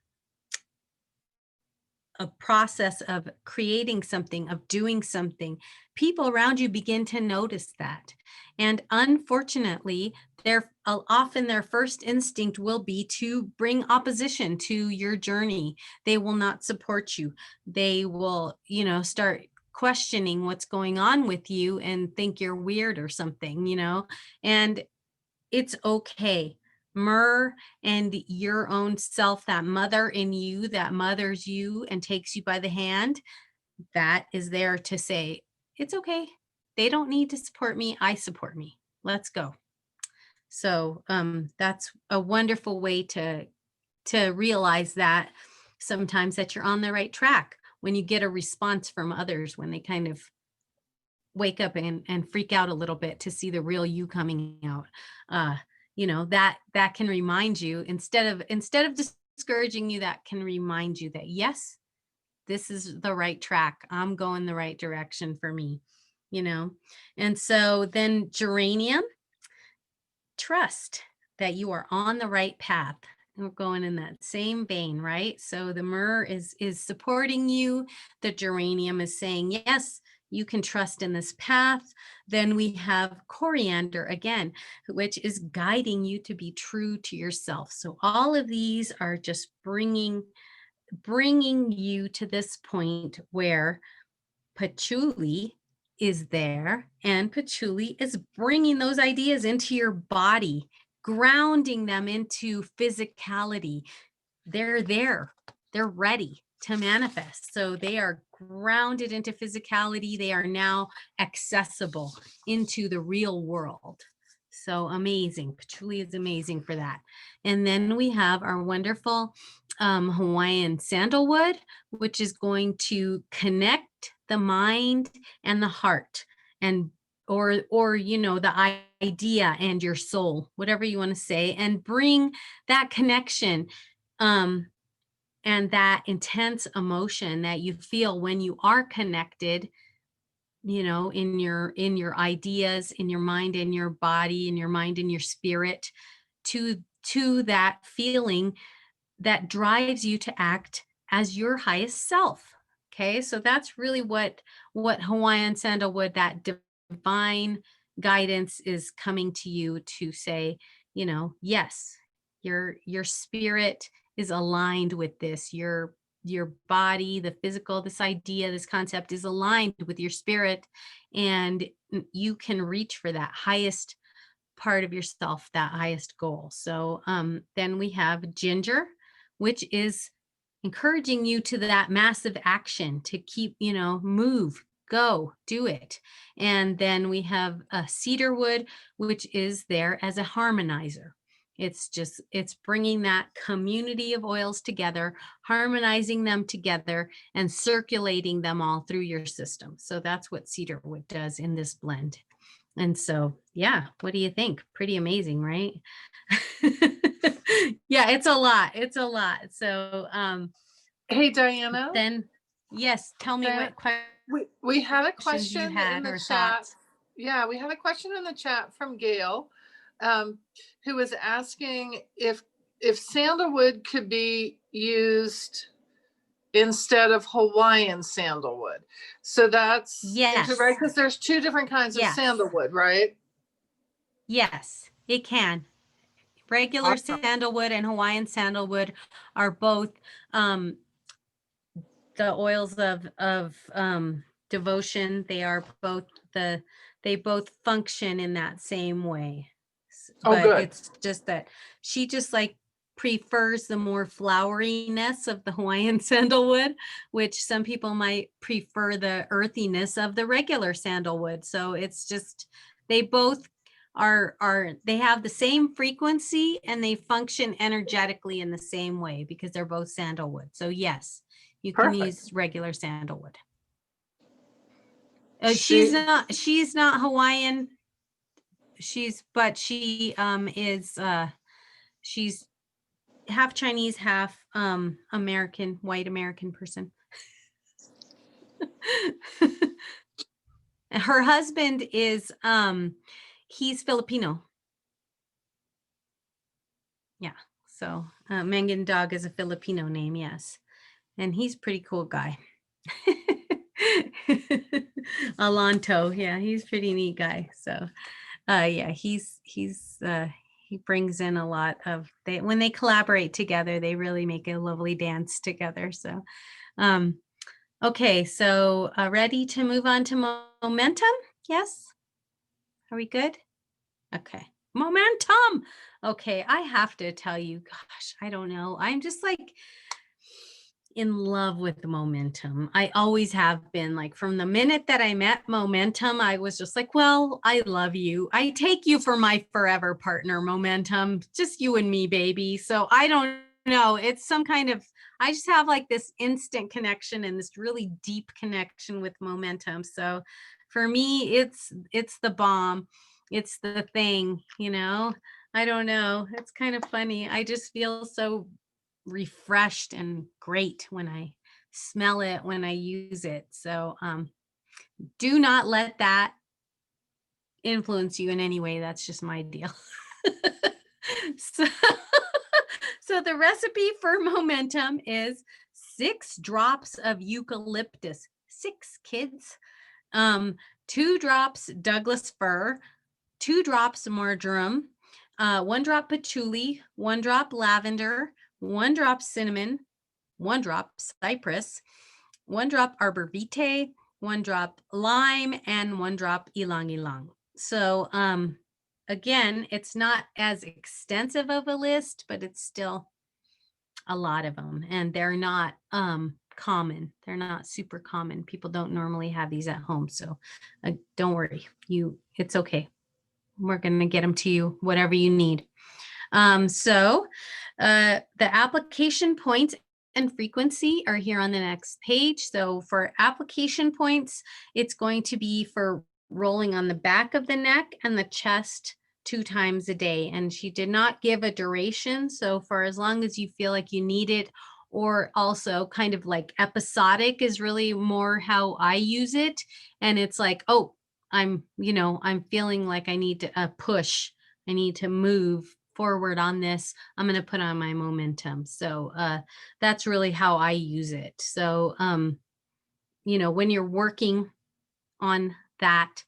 process of creating something, of doing something, people around you begin to notice that. And unfortunately, often their first instinct will be to bring opposition to your journey. They will not support you. They will, start questioning what's going on with you and think you're weird or something, and it's okay. Myrrh and your own self, that mother in you that mothers you and takes you by the hand, that is there to say, it's okay. They don't need to support me. I support me. Let's go. So that's a wonderful way to realize that sometimes that you're on the right track when you get a response from others, when they kind of wake up and freak out a little bit to see the real you coming out. That can remind you, instead of discouraging you, that can remind you that yes, this is the right track. I'm going the right direction for me, And so then geranium trust that you are on the right path. And we're going in that same vein, right? So the myrrh is supporting you. The geranium is saying, yes, you can trust in this path. Then we have coriander again, which is guiding you to be true to yourself. So all of these are just bringing you to this point where patchouli is there, and patchouli is bringing those ideas into your body, grounding them into physicality. They're there, they're ready to manifest. So they are grounded into physicality. They are now accessible into the real world. So amazing. Patchouli is amazing for that. And then we have our wonderful Hawaiian sandalwood, which is going to connect the mind and the heart, and or you know, the idea and your soul, whatever you want to say, and bring that connection and that intense emotion that you feel when you are connected, you know, in your ideas, in your mind, in your body, in your mind, in your spirit, to that feeling that drives you to act as your highest self. Okay, so that's really what Hawaiian sandalwood, that divine guidance, is coming to you to say, you know, yes, your spirit is aligned with this. Your body, the physical, this idea, this concept is aligned with your spirit, and you can reach for that highest part of yourself, that highest goal. So then we have ginger, which is encouraging you to that massive action, to keep, you know, move, go, do it. And then we have a cedarwood, which is there as a harmonizer. It's bringing that community of oils together, harmonizing them together, and circulating them all through your system. So that's what cedarwood does in this blend. And so, yeah, what do you think? Pretty amazing, right? Yeah, it's a lot. It's a lot. So, Hey, Diana. then, yes, tell me what we had a questions you question had in the or chat. thoughts. Yeah, we had a question in the chat from Gail, who was asking if sandalwood could be used instead of Hawaiian sandalwood. So that's Yes. right, because there's two different kinds of sandalwood, right? Yes, it can. Regular sandalwood and Hawaiian sandalwood are both the oils of devotion. They are both they both function in that same way. But good. It's just that she just like prefers the more floweriness of the Hawaiian sandalwood, which some people might prefer the earthiness of the regular sandalwood. So it's just, they both are they have the same frequency and they function energetically in the same way because they're both sandalwood. So yes, you can use regular sandalwood. She's not Hawaiian. She's half Chinese, half American, white American person. Her husband is he's Filipino. Yeah. So Mangan Dog is a Filipino name, yes. And he's a pretty cool guy. Alonto, yeah, he's a pretty neat guy. So yeah, he brings in a lot of, when they collaborate together, they really make a lovely dance together. So okay, so ready to move on to momentum? Yes? Are we good? Okay. Momentum. Okay, I have to tell you, gosh, I don't know. I'm just like in love with momentum. I always have been. Like from the minute that I met momentum, I was just like, well, I love you. I take you for my forever partner, momentum. Just you and me, baby. So I don't know. It's some kind of, I just have like this instant connection and this really deep connection with momentum. So for me, it's the bomb. It's the thing, you know. I don't know. It's kind of funny. I just feel so refreshed and great when I smell it, when I use it. So do not let that influence you in any way. That's just my deal. So, so the recipe for momentum is 6 drops of eucalyptus, 6 kids, 2 drops Douglas fir, 2 drops marjoram, 1 drop patchouli, 1 drop lavender, 1 drop cinnamon, 1 drop cypress, 1 drop arbor vitae, 1 drop lime, and 1 drop ylang ylang. So again, it's not as extensive of a list, but it's still a lot of them, and they're not common. They're not super common. People don't normally have these at home, so don't worry. It's okay. We're going to get them to you, whatever you need. So the application points and frequency are here on the next page. So for application points, it's going to be for rolling on the back of the neck and the chest 2 times a day. And she did not give a duration. So for as long as you feel like you need it, or also kind of like episodic is really more how I use it. And it's like, oh, I'm feeling like I need to push. I need to move forward on this. I'm going to put on my momentum. So that's really how I use it. So, when you're working on that,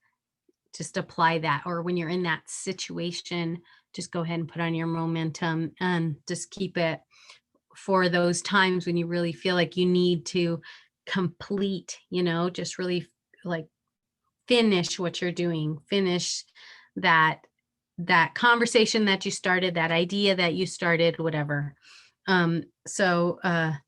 just apply that. Or when you're in that situation, just go ahead and put on your momentum and just keep it for those times when you really feel like you need to complete, just really like finish what you're doing, finish that conversation that you started, that idea that you started, whatever. So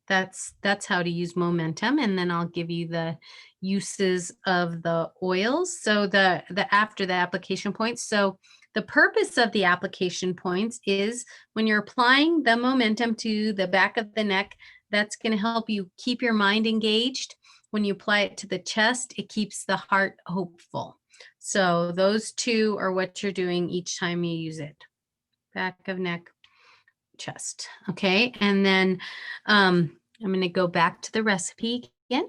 that's how to use momentum. And then I'll give you the uses of the oils. So the after the application points. So the purpose of the application points is when you're applying the momentum to the back of the neck, that's going to help you keep your mind engaged. When you apply it to the chest, it keeps the heart hopeful. So those 2 are what you're doing each time you use it. Back of neck, chest. Okay. And then I'm going to go back to the recipe again,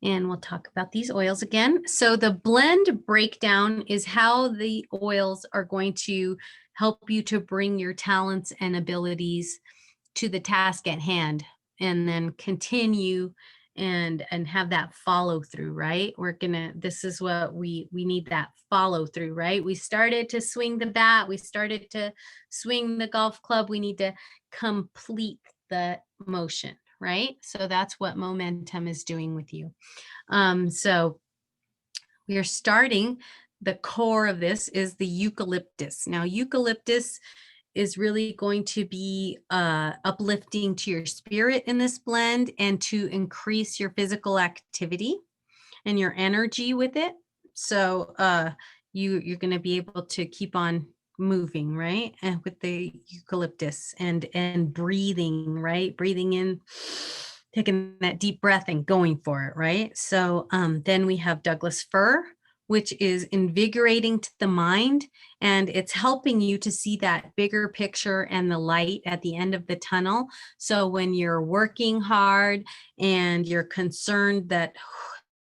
and we'll talk about these oils again. So the blend breakdown is how the oils are going to help you to bring your talents and abilities to the task at hand, and then continue and have that follow through, right? This is what we need, that follow through, right? We started to swing the bat, we started to swing the golf club, we need to complete the motion, right? So that's what momentum is doing with you. So we are starting, the core of this is the eucalyptus. Now, eucalyptus is really going to be uplifting to your spirit in this blend, and to increase your physical activity and your energy with it. So you're going to be able to keep on moving, right? And with the eucalyptus and breathing, right? Breathing in, taking that deep breath and going for it, right? So then we have Douglas fir, which is invigorating to the mind, and it's helping you to see that bigger picture and the light at the end of the tunnel. So when you're working hard and you're concerned that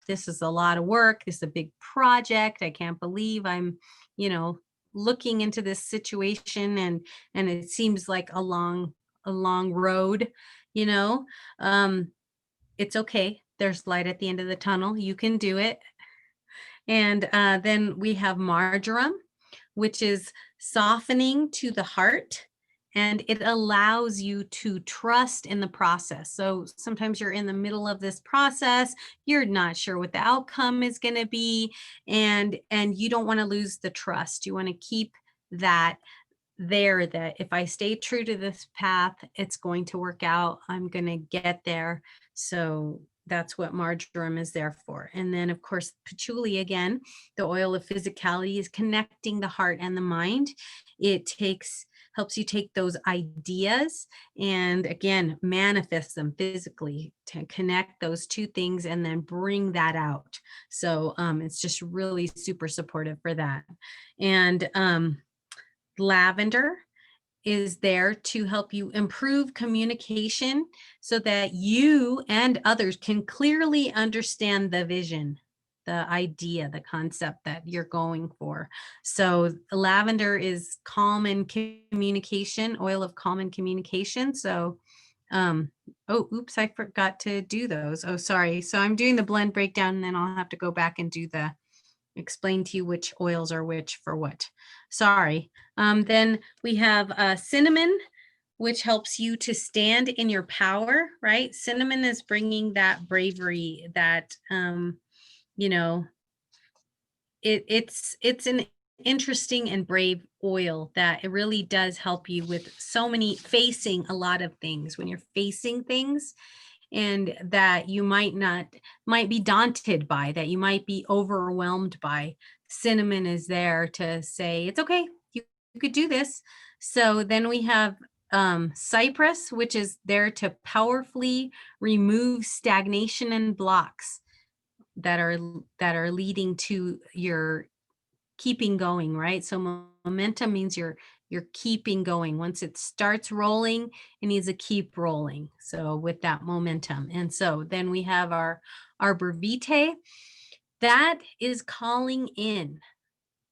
this is a lot of work, this is a big project, I can't believe I'm, looking into this situation, and it seems like a long road, it's okay. There's light at the end of the tunnel. You can do it. And then we have marjoram, which is softening to the heart, and it allows you to trust in the process. So sometimes you're in the middle of this process, you're not sure what the outcome is going to be, and you don't want to lose the trust. You want to keep that there, that if I stay true to this path, it's going to work out. I'm going to get there. So that's what marjoram is there for. And then, of course, patchouli, again, the oil of physicality, is connecting the heart and the mind. It helps you take those ideas and, again, manifest them physically, to connect those 2 things and then bring that out. So it's just really super supportive for that. And lavender is there to help you improve communication so that you and others can clearly understand the vision. idea, the concept that you're going for. So lavender is calm and communication, oil of calm and communication. So, oh, oops, I forgot to do those. Oh, sorry. So I'm doing the blend breakdown, and then I'll have to go back and do the explain to you which oils are which for what. Sorry. Then we have cinnamon, which helps you to stand in your power, right? Cinnamon is bringing that bravery, that, you know, it's an interesting and brave oil that it really does help you with so many, facing a lot of things. When you're facing things and that you might be daunted by, that you might be overwhelmed by, cinnamon is there to say, it's okay, you could do this. So then we have cypress, which is there to powerfully remove stagnation and blocks that are leading to your keeping going, right? So momentum means you're keeping going. Once it starts rolling, it needs to keep rolling. So with that momentum. And so then we have our arbor vitae. That is calling in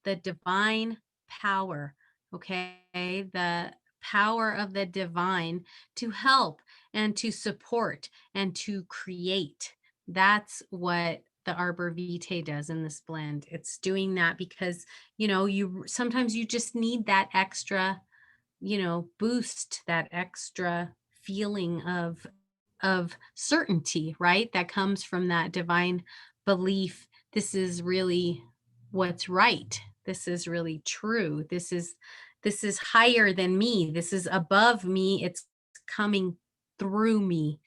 the divine power, okay? The power of the divine to help and to support and to create. That's what the arbor vitae does in this blend. It's doing that because, you sometimes you just need that extra, boost, that extra feeling of certainty, right? That comes from that divine belief. This is really what's right. This is really true. This is higher than me. This is above me. It's coming through me,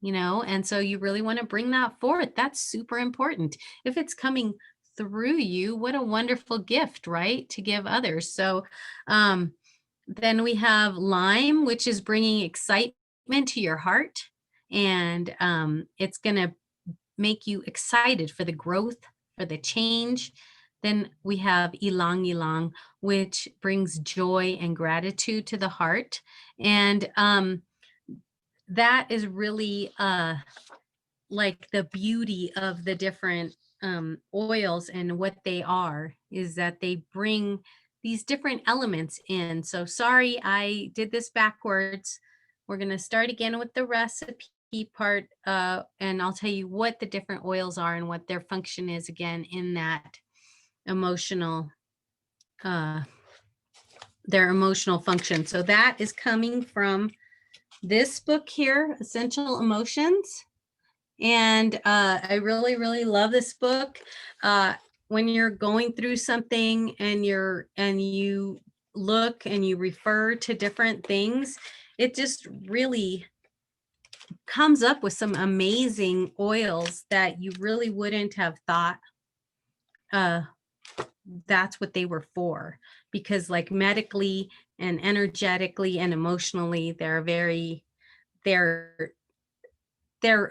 and so you really want to bring that forth. That's super important. If it's coming through you, what a wonderful gift, right? To give others. So then we have lime, which is bringing excitement to your heart. And it's going to make you excited for the growth, for the change. Then we have ylang ylang, which brings joy and gratitude to the heart. And that is really like the beauty of the different oils, and what they are is that they bring these different elements in. So sorry, I did this backwards. We're going to start again with the recipe part, and I'll tell you what the different oils are and what their function is again in that emotional, their emotional function. So that is coming from this book here, Essential Emotions. And I really, really love this book. When you're going through something and you look and you refer to different things, it just really comes up with some amazing oils that you really wouldn't have thought that's what they were for, because like medically and energetically and emotionally, they're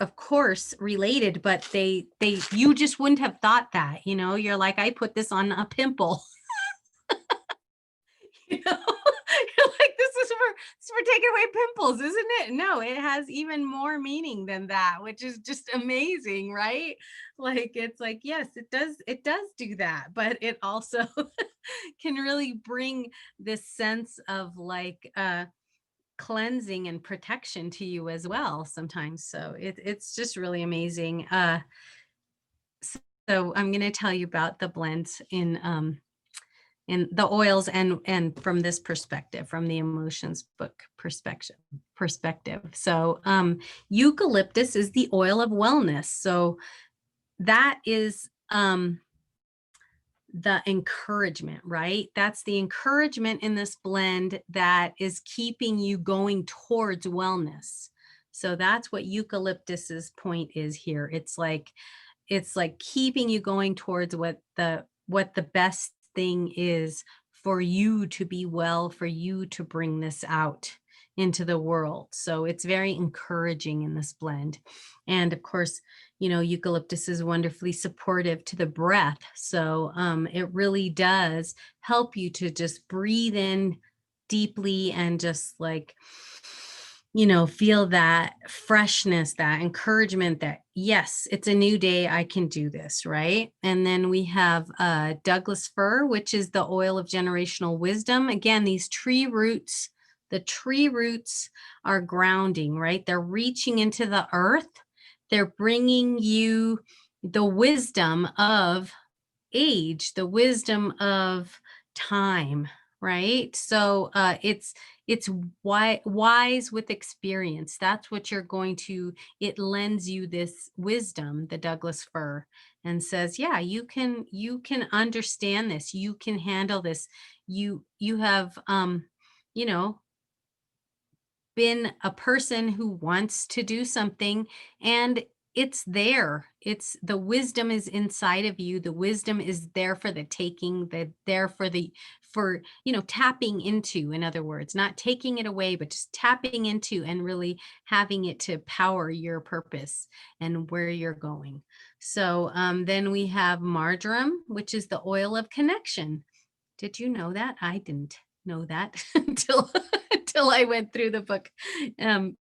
of course related, but you just wouldn't have thought that. You're like, I put this on a pimple. You're like, this is for taking away pimples, isn't it? No, it has even more meaning than that, which is just amazing, right? Like, it's like, yes, it does do that, but it also can really bring this sense of like cleansing and protection to you as well sometimes. So it's just really amazing. So I'm going to tell you about the blends in the oils and from this perspective, from the emotions book perspective. So eucalyptus is the oil of wellness. So that is the encouragement, right? That's the encouragement in this blend that is keeping you going towards wellness. So that's what eucalyptus's point is here. It's like keeping you going towards what the best thing is for you to be well, for you to bring this out into the world. So it's very encouraging in this blend. And of course, eucalyptus is wonderfully supportive to the breath. So it really does help you to just breathe in deeply and just like feel that freshness, that encouragement that, yes, it's a new day. I can do this. Right. And then we have Douglas fir, which is the oil of generational wisdom. Again, these tree roots, the tree roots are grounding, right? They're reaching into the earth. They're bringing you the wisdom of age, the wisdom of time, right? So it's wise with experience. That's what you're going to, it lends you this wisdom, the Douglas fir, and says, yeah, you can understand this, you can handle this. You have you know been a person who wants to do something, and it's there. It's the wisdom is inside of you. The wisdom is there for the taking, there for tapping into, in other words, not taking it away, but just tapping into and really having it to power your purpose and where you're going. So then we have marjoram, which is the oil of connection. Did you know that? I didn't know that until I went through the book,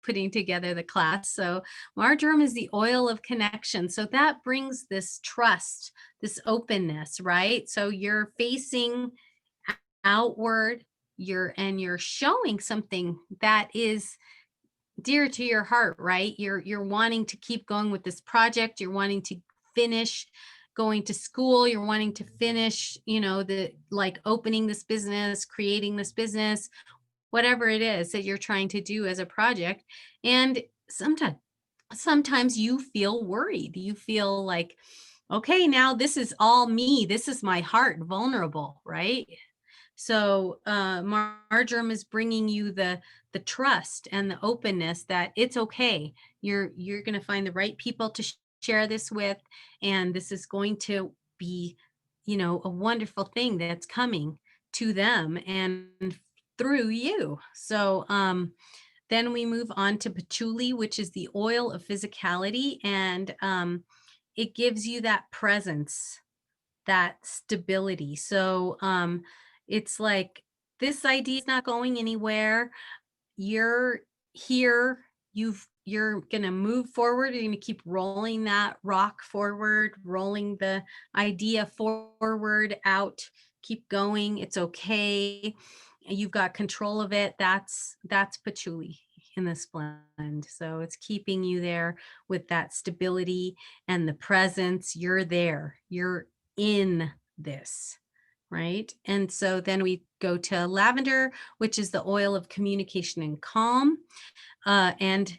putting together the class. So marjoram is the oil of connection. So that brings this trust, this openness, right? So you're facing outward, you're showing something that is dear to your heart, right? You're wanting to keep going with this project. You're wanting to finish going to school. You're wanting to finish, the like opening this business, creating this business, whatever it is that you're trying to do as a project. And sometimes you feel worried. You feel like, okay, now this is all me. This is my heart, vulnerable, right? So marjoram is bringing you the trust and the openness that it's okay. You're going to find the right people to share this with, and this is going to be, a wonderful thing that's coming to them and through you. So then we move on to patchouli, which is the oil of physicality, and it gives you that presence, that stability. So it's like, this idea is not going anywhere. You're here. You're going to move forward. You're going to keep rolling that rock forward, rolling the idea forward, out, keep going. It's okay. You've got control of it. That's patchouli in this blend. So it's keeping you there with that stability and the presence. You're there. You're in this, right? And so then we go to lavender, which is the oil of communication and calm. And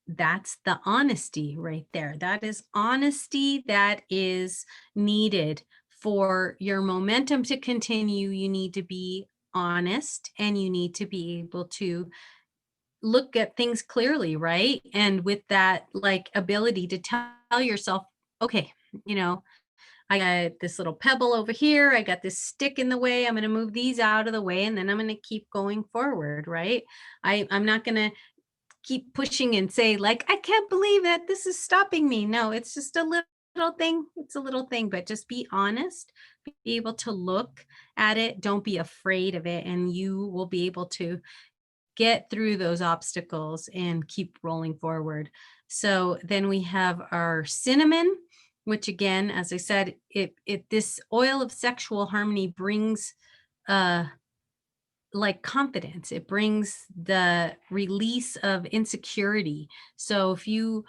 that's the honesty right there. That is honesty that is needed for your momentum to continue. You need to be honest, and you need to be able to look at things clearly, right? And with that, like, ability to tell yourself, okay, I got this little pebble over here. I got this stick in the way. I'm going to move these out of the way, and then I'm going to keep going forward, right? I'm not going to keep pushing and say, like, I can't believe that this is stopping me. No, it's just a little thing. It's a little thing, but just be honest, be able to look at it. Don't be afraid of it, and you will be able to get through those obstacles and keep rolling forward. So then we have our cinnamon, which, again, as I said, this oil of sexual harmony brings like confidence. It brings the release of insecurity. So if you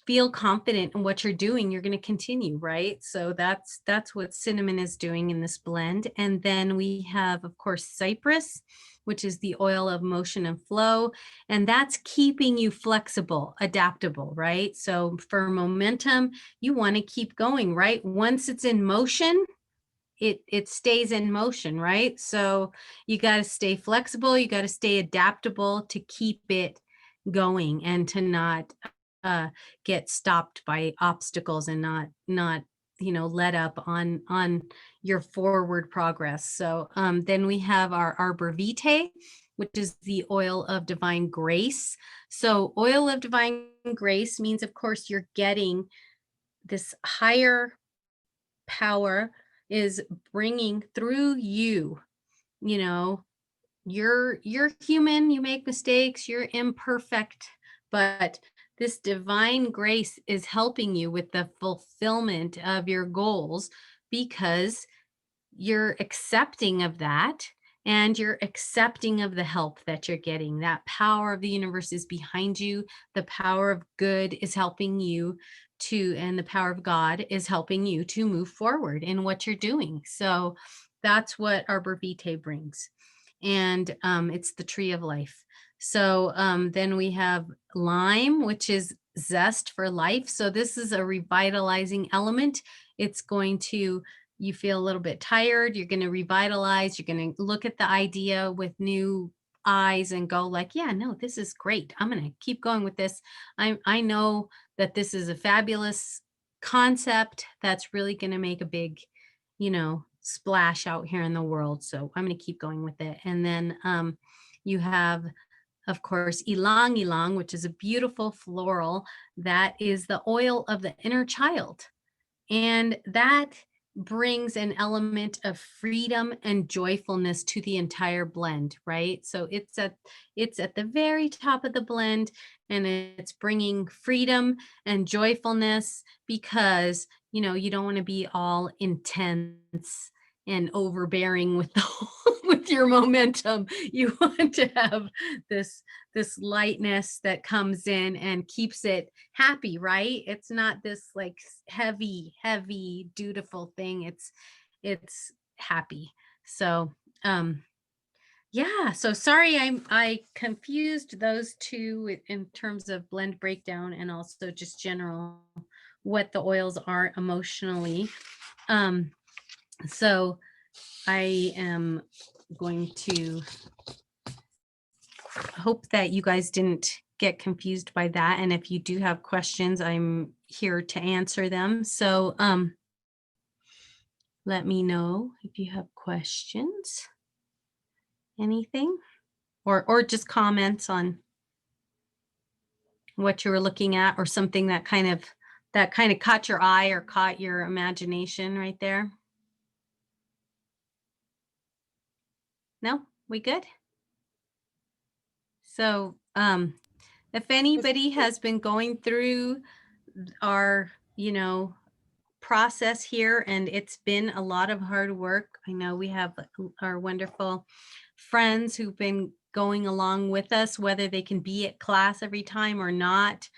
feel confident in what you're doing, you're going to continue, right? So that's what cinnamon is doing in this blend. And then we have, of course, cypress, which is the oil of motion and flow, and that's keeping you flexible, adaptable, right? So for momentum, you want to keep going, right? Once it's in motion, it stays in motion, right? So you got to stay flexible, you got to stay adaptable to keep it going, and to not get stopped by obstacles, and not let up on your forward progress. So then we have our arbor vitae, which is the oil of divine grace. So oil of divine grace means, of course, you're getting this higher power is bringing through you, you know you're human, you make mistakes, you're imperfect, but this divine grace is helping you with the fulfillment of your goals because you're accepting of that, and you're accepting of the help that you're getting. That power of the universe is behind you. The power of good is helping you to, and the power of God is helping you to move forward in what you're doing. So that's what Arbor Vitae brings. And it's the tree of life. So then we have lime, which is zest for life. So this is a revitalizing element. It's going to, you feel a little bit tired, you're going to revitalize, you're going to look at the idea with new eyes and go like, yeah, no, this is great. I'm going to keep going with this. I know that this is a fabulous concept that's really going to make a big, splash out here in the world. So I'm going to keep going with it. And then you have, of course, ylang ylang, which is a beautiful floral that is the oil of the inner child. And that brings an element of freedom and joyfulness to the entire blend, right? So it's at the very top of the blend, and it's bringing freedom and joyfulness because, you don't want to be all intense and overbearing with with your momentum. You want to have this lightness that comes in and keeps it happy, right? It's not this like heavy dutiful thing. It's happy. So yeah, so sorry, I confused those two in terms of blend breakdown and also just general what the oils are emotionally. So I am going to hope that you guys didn't get confused by that. And if you do have questions, I'm here to answer them. So let me know if you have questions, anything, or just comments on what you were looking at, or something that kind of caught your eye or caught your imagination right there. No, we good? So if anybody has been going through our, process here, and it's been a lot of hard work. I know we have our wonderful friends who've been going along with us, whether they can be at class every time or not.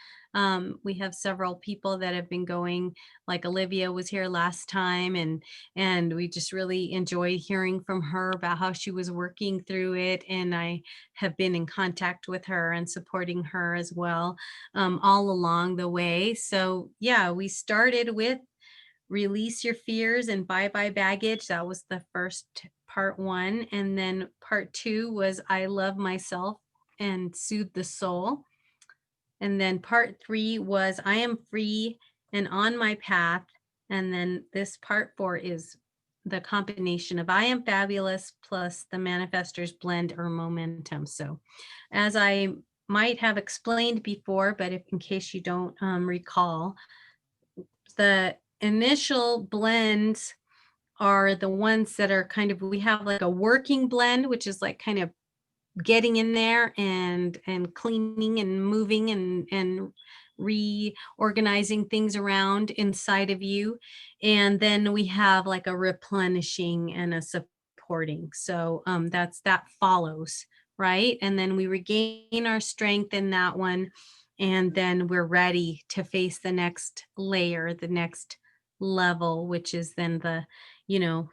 We have several people that have been going, like Olivia was here last time, and we just really enjoyed hearing from her about how she was working through it. And I have been in contact with her and supporting her as well, all along the way. So yeah, we started with Release Your Fears and Bye Bye Baggage. That was the first part 1. And then part 2 was I Love Myself and Soothe the Soul. And then part 3 was I Am Free and On My Path. And then this part 4 is the combination of I Am Fabulous plus the Manifestor's Blend or Momentum. So as I might have explained before, but if in case you don't recall, the initial blends are the ones that are kind of, we have like a working blend, which is like kind of getting in there and cleaning and moving and reorganizing things around inside of you. And then we have like a replenishing and a supporting. So that follows, right? And then we regain our strength in that one. And then we're ready to face the next layer, the next level, which is then the,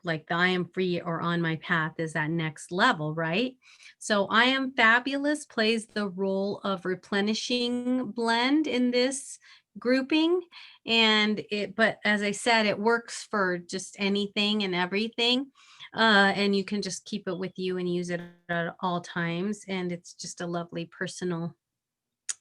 like the I Am Free or On My Path is that next level, right? So I Am Fabulous plays the role of replenishing blend in this grouping. But as I said, it works for just anything and everything. And you can just keep it with you and use it at all times. And it's just a lovely personal,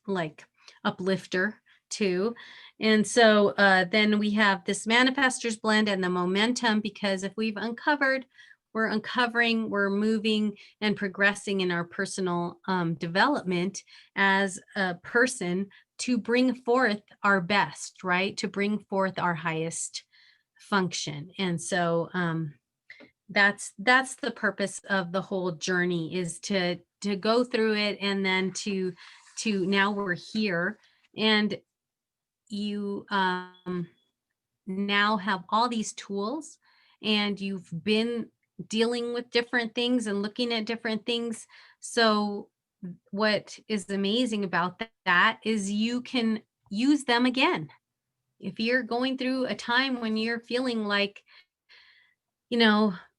like, uplifter too. And so then we have this Manifestor's Blend and the Momentum, because if we're uncovering, we're moving and progressing in our personal development as a person to bring forth our best, right? To bring forth our highest function. And so that's the purpose of the whole journey, is to go through it, and then to now we're here, and you now have all these tools, and you've been dealing with different things and looking at different things. So what is amazing about that is you can use them again. If you're going through a time when you're feeling like,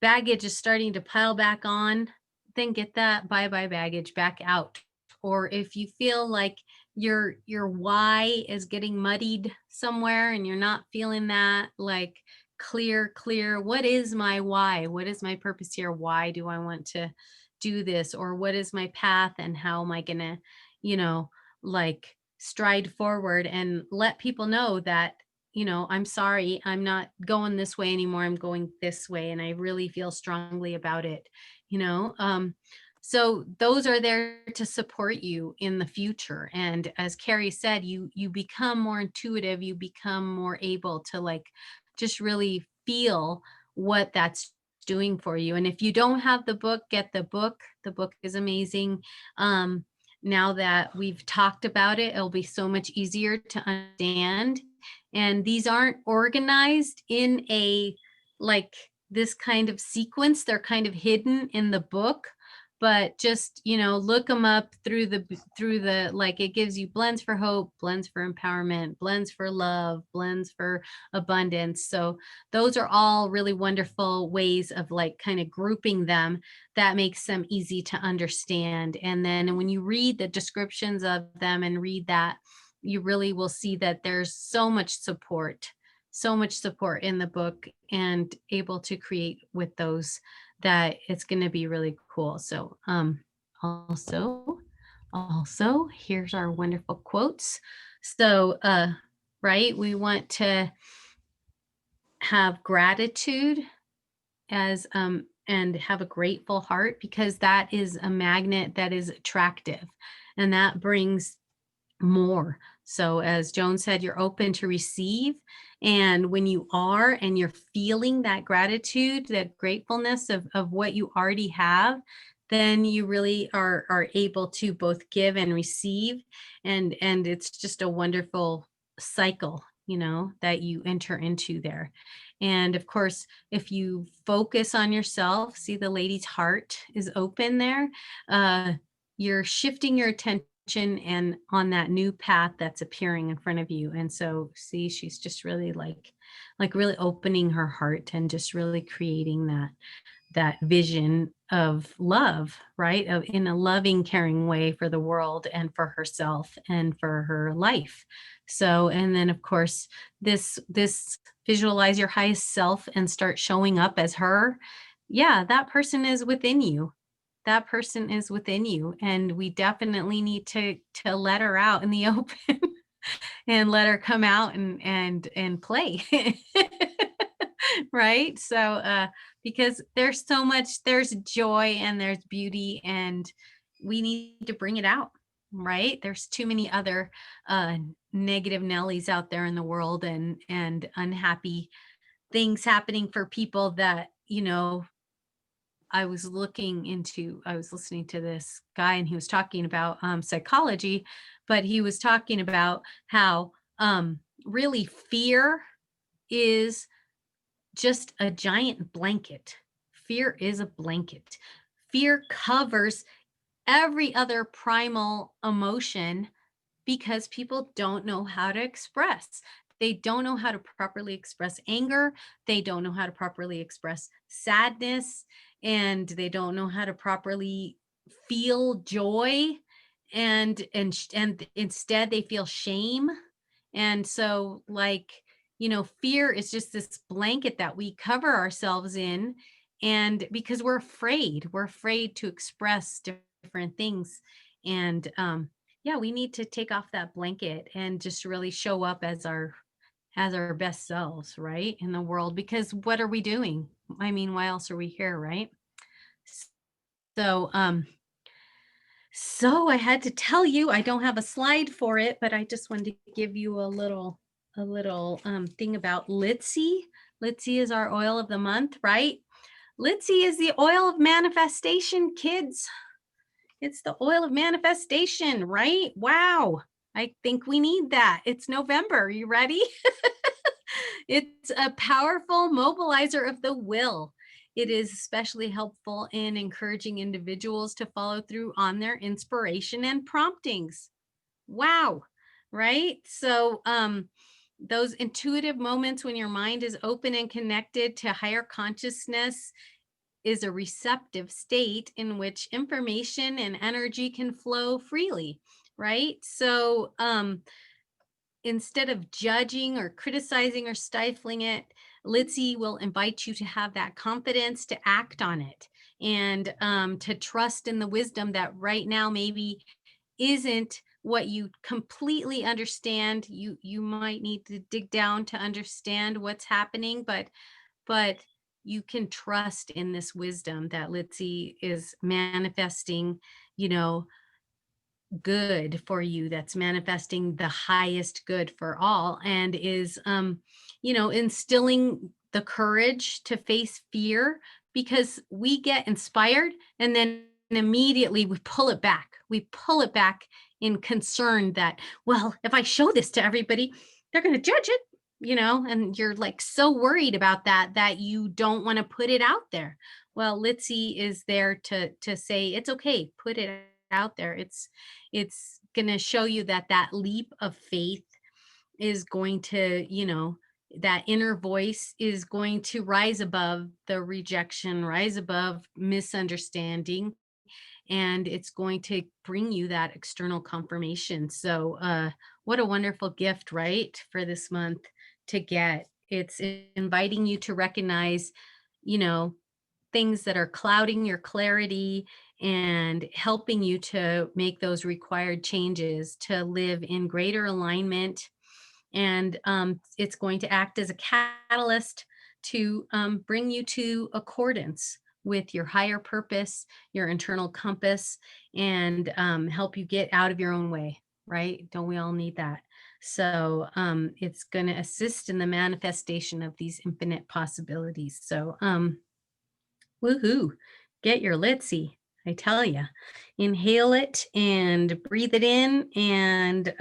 baggage is starting to pile back on, then get that bye-bye baggage back out. Or if you feel like your why is getting muddied somewhere and you're not feeling that like clear, what is my why? What is my purpose here? Why do I want to do this? Or what is my path, and how am I gonna, like stride forward and let people know that, I'm sorry, I'm not going this way anymore. I'm going this way. And I really feel strongly about it, you know? So those are there to support you in the future. And as Carrie said, you become more intuitive, you become more able to like just really feel what that's doing for you. And if you don't have the book, get the book. The book is amazing. Now that we've talked about it, it'll be so much easier to understand. And these aren't organized in a like this kind of sequence. They're kind of hidden in the book, but just, look them up through the like, it gives you blends for hope, blends for empowerment, blends for love, blends for abundance. So those are all really wonderful ways of like kind of grouping them that makes them easy to understand. And then when you read the descriptions of them and read that, you really will see that there's so much support in the book, and able to create with those, that it's going to be really cool. So also here's our wonderful quotes. So right, we want to have gratitude as and have a grateful heart, because that is a magnet that is attractive, and that brings more. So as Joan said, you're open to receive. And when you are, and you're feeling that gratitude, that gratefulness of what you already have, then you really are able to both give and receive. And it's just a wonderful cycle, that you enter into there. And of course, if you focus on yourself, see the lady's heart is open there. You're shifting your attention and on that new path that's appearing in front of you. And so see, she's just really like really opening her heart and just really creating that vision of love, right? Of in a loving, caring way for the world and for herself and for her life. So, and then of course, this visualize your highest self and start showing up as her. Yeah, that person is within you. That person is within you, and we definitely need to let her out in the open and let her come out and play. Right? So because there's so much, there's joy and there's beauty, and we need to bring it out, right? There's too many other negative Nellies out there in the world, and unhappy things happening for people that, I was listening to this guy, and he was talking about psychology, but he was talking about how really fear is just a giant blanket. Fear is a blanket. Fear covers every other primal emotion, because people don't know how to express. They don't know how to properly express anger. They don't know how to properly express sadness, and they don't know how to properly feel joy. And instead they feel shame. And so fear is just this blanket that we cover ourselves in. And because we're afraid to express different things. And yeah, we need to take off that blanket and just really show up as our best selves, right, in the world. Because what are we doing? I mean, why else are we here, right? So so I had to tell you, I don't have a slide for it, but I just wanted to give you a little thing about Litzy. Litzy is our oil of the month, right? Litzy is the oil of manifestation, kids. It's the oil of manifestation, right? Wow. I think we need that. It's November. You ready? It's a powerful mobilizer of the will. It is especially helpful in encouraging individuals to follow through on their inspiration and promptings. Wow. Right? So, those intuitive moments when your mind is open and connected to higher consciousness is a receptive state in which information and energy can flow freely, right? So, instead of judging or criticizing or stifling it, Litzy will invite you to have that confidence to act on it, and to trust in the wisdom that right now maybe isn't what you completely understand. You might need to dig down to understand what's happening, but you can trust in this wisdom that Litzy is manifesting, you know, good for you, that's manifesting the highest good for all, and is instilling the courage to face fear, because we get inspired and then immediately we pull it back in concern that, well, if I show this to everybody, they're going to judge it, and you're like so worried about that you don't want to put it out there. Well, Litzy is there to say it's okay, put it out there. It's going to show you that leap of faith is going to, that inner voice is going to rise above the rejection, rise above misunderstanding, and it's going to bring you that external confirmation. So, what a wonderful gift, right, for this month to get. It's inviting you to recognize, you know, things that are clouding your clarity and helping you to make those required changes to live in greater alignment. And it's going to act as a catalyst to bring you to accordance with your higher purpose, your internal compass, and help you get out of your own way, right? Don't we all need that? So it's going to assist in the manifestation of these infinite possibilities. So, woohoo, get your Litzy. I tell you, inhale it and breathe it in, and,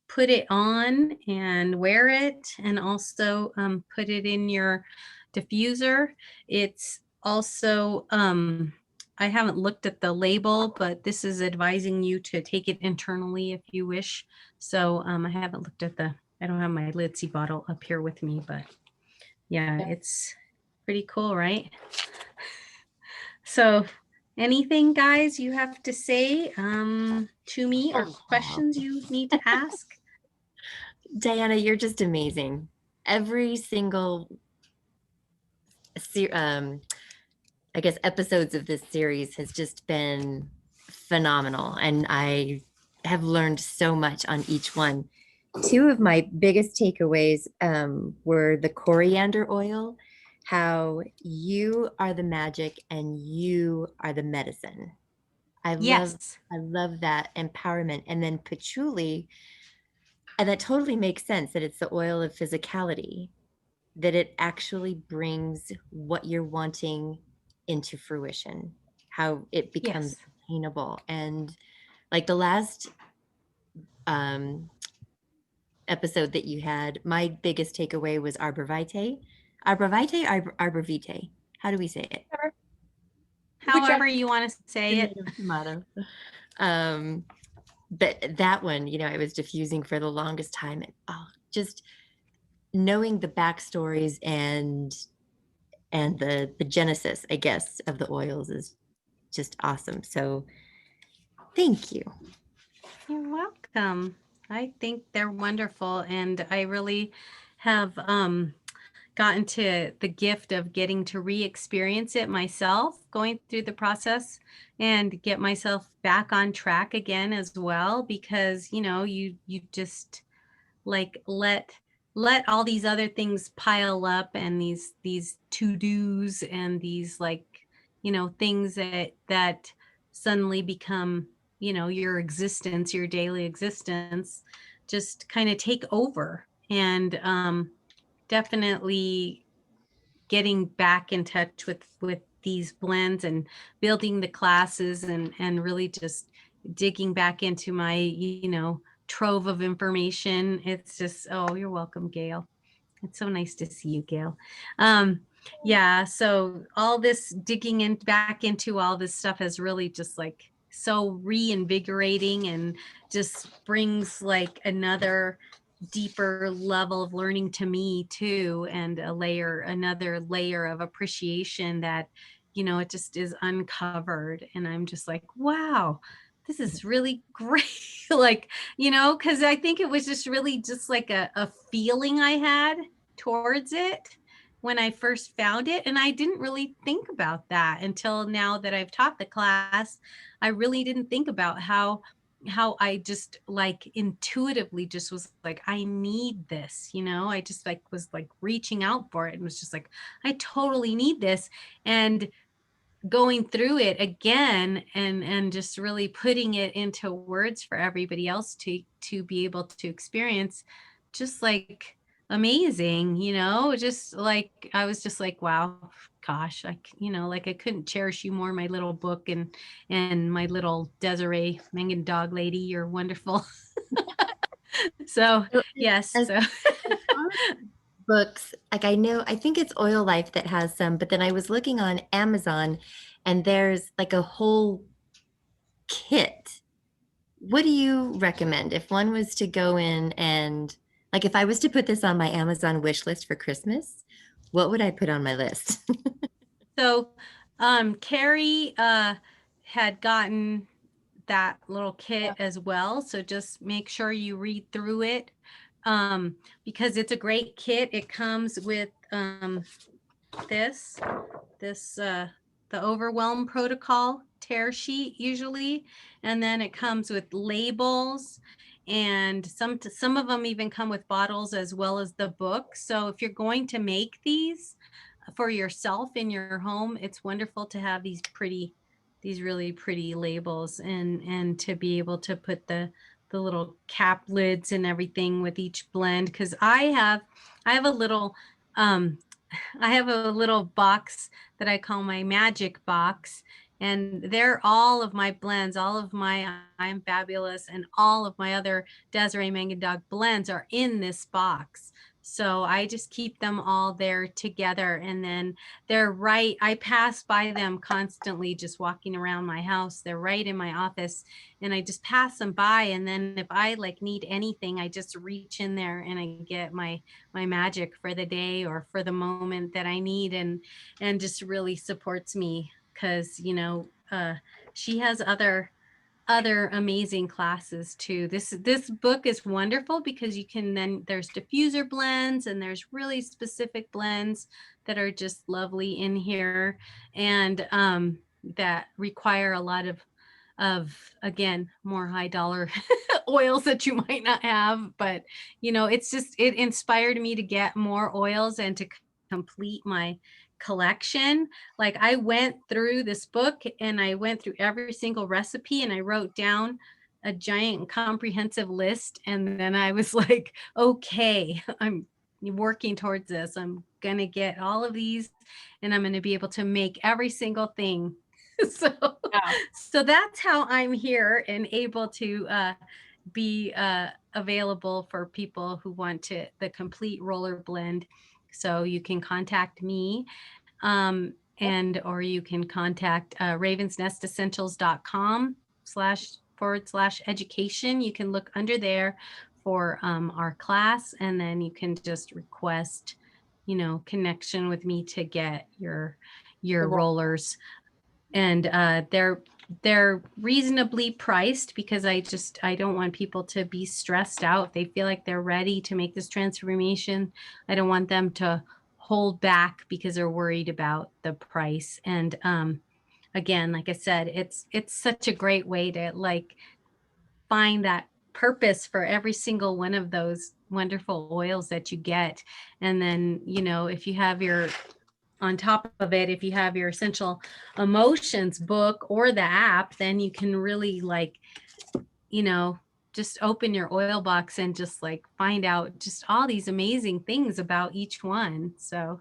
put it on and wear it, and also put it in your diffuser. It's also, I haven't looked at the label, but this is advising you to take it internally if you wish. So I haven't looked at I don't have my Litzy bottle up here with me, but yeah, it's pretty cool, right? So, anything, guys, you have to say to me, or questions you need to ask? Diana, you're just amazing. Every single, I guess, episodes of this series has just been phenomenal, and I have learned so much on each one. Two of my biggest takeaways were the coriander oil, how you are the magic and you are the medicine. Yes. I love that empowerment. And then patchouli, and that totally makes sense that it's the oil of physicality, that it actually brings what you're wanting into fruition, how it becomes Yes. attainable. And like the last episode that you had, my biggest takeaway was arborvitae. Arborvitae. How do we say it? However you want to say it. Tomato. But that one, I was diffusing for the longest time, and just knowing the backstories and the genesis, I guess, of the oils is just awesome. So thank you. You're welcome. I think they're wonderful, and I really have gotten to the gift of getting to re-experience it myself, going through the process, and get myself back on track again as well, because you just like let all these other things pile up, and these to-dos, and these things that suddenly become your existence, your daily existence, just kind of take over, and definitely getting back in touch with these blends and building the classes and really just digging back into my, trove of information. It's just, oh, you're welcome, Gail. It's so nice to see you, Gail. Yeah, so all this digging in back into all this stuff has really just like so reinvigorating and just brings like another deeper level of learning to me too, and another layer of appreciation that, it just is uncovered. And I'm just like, wow, this is really great. Like, because I think it was just really just like a feeling I had towards it when I first found it. And I didn't really think about that until now that I've taught the class. I really didn't think about how I just like intuitively just was like, I need this, I just like was like reaching out for it and was just like, I totally need this. And going through it again and just really putting it into words for everybody else to be able to experience, just like amazing, just like I was just like, wow, gosh, like I couldn't cherish you more, my little book and my little Desiree Mangan dog lady. You're wonderful. So So yes, as so books, like I think it's Oil Life that has some, but then I was looking on Amazon and there's like a whole kit. What do you recommend if one was to go in and, like, if I was to put this on my Amazon wish list for Christmas, what would I put on my list? so Carrie had gotten that little kit as well. So just make sure you read through it, because it's a great kit. It comes with this, the overwhelm protocol tear sheet usually, and then it comes with labels, and some of them even come with bottles as well as the book. So if you're going to make these for yourself in your home, it's wonderful to have these really pretty labels and to be able to put the little cap lids and everything with each blend. Because I have a little I have a little box that I call my magic box, and they're all of my blends, all of my I'm Fabulous, and all of my other Desiree Mangan Dog blends are in this box. So I just keep them all there together, and then I pass by them constantly just walking around my house. They're right in my office, and I just pass them by. And then if I like need anything, I just reach in there and I get my magic for the day or for the moment that I need, and just really supports me because she has other amazing classes too. This book is wonderful because there's diffuser blends and there's really specific blends that are just lovely in here, and that require a lot of again more high dollar oils that you might not have. But it inspired me to get more oils and to complete my collection. Like I went through this book and I went through every single recipe and I wrote down a giant comprehensive list, and then I was like, okay, I'm working towards this. I'm gonna get all of these and I'm gonna be able to make every single thing. so Yeah. so that's how I'm here and able to be available for people who want the complete roller blend. So you can contact me, or you can contact ravensnestessentials.com//education. You can look under there for our class, and then you can just request, connection with me to get your rollers. And they're reasonably priced because I don't want people to be stressed out. If they feel like they're ready to make this transformation, I don't want them to hold back because they're worried about the price. And again, like I said, it's such a great way to like find that purpose for every single one of those wonderful oils that you get. And then, if you have on top of it, if you have your Essential Emotions book or the app, then you can really like, just open your oil box and just like find out just all these amazing things about each one. So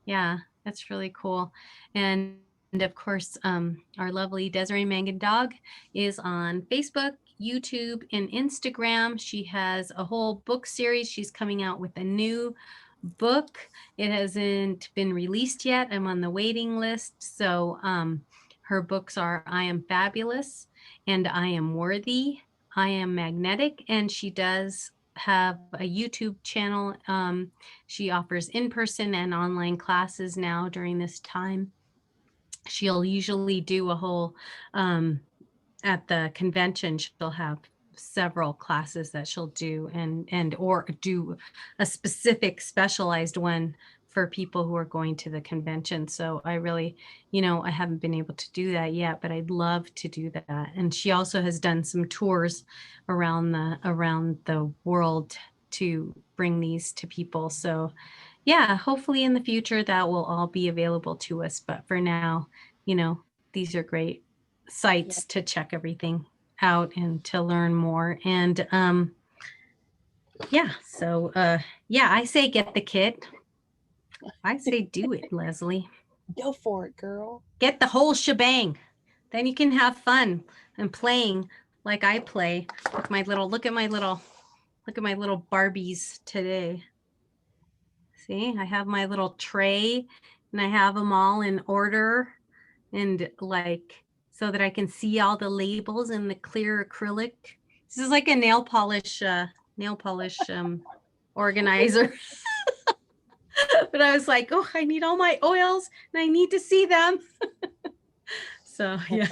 yeah. That's really cool. And of course, our lovely Desiree Mangan Dog is on Facebook, YouTube, and Instagram. She has a whole book series. She's coming out with a new book. It hasn't been released yet. I'm on the waiting list. So her books are I Am Fabulous and I Am Worthy. I Am Magnetic. And she does have a YouTube channel. She offers in-person and online classes now during this time. She'll usually do a whole, at the convention, she'll have several classes that she'll do and or do a specific specialized one for people who are going to the convention. So I really, I haven't been able to do that yet, but I'd love to do that. And she also has done some tours around the world to bring these to people. So yeah, hopefully in the future that will all be available to us. But for now, these are great sites to check everything out and to learn more. And I say get the kit. I say do it, Leslie. Go for it, girl. Get the whole shebang. Then you can have fun and playing like I play with my little, look at my little Barbies today. See, I have my little tray and I have them all in order and like so that I can see all the labels in the clear acrylic. This is like a nail polish organizer. But I was like, oh, I need all my oils and I need to see them. So yeah,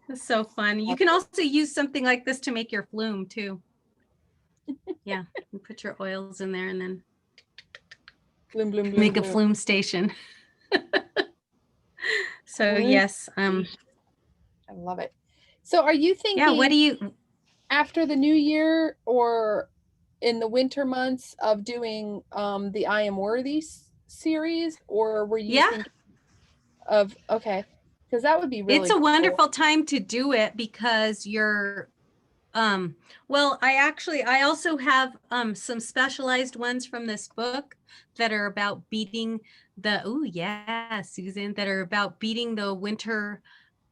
it's so fun. You can also use something like this to make your flume too. Yeah, you put your oils in there and then Bloom, bloom, bloom, make a bloom. flume station. So Flume yes, I love it. So are you thinking yeah, what do you after the new year or in the winter months of doing the I Am Worthy series, or were you thinking of because that would be really it's a cool. wonderful time to do it because you're well, I also have some specialized ones from this book that are about beating Susan, that are about beating the winter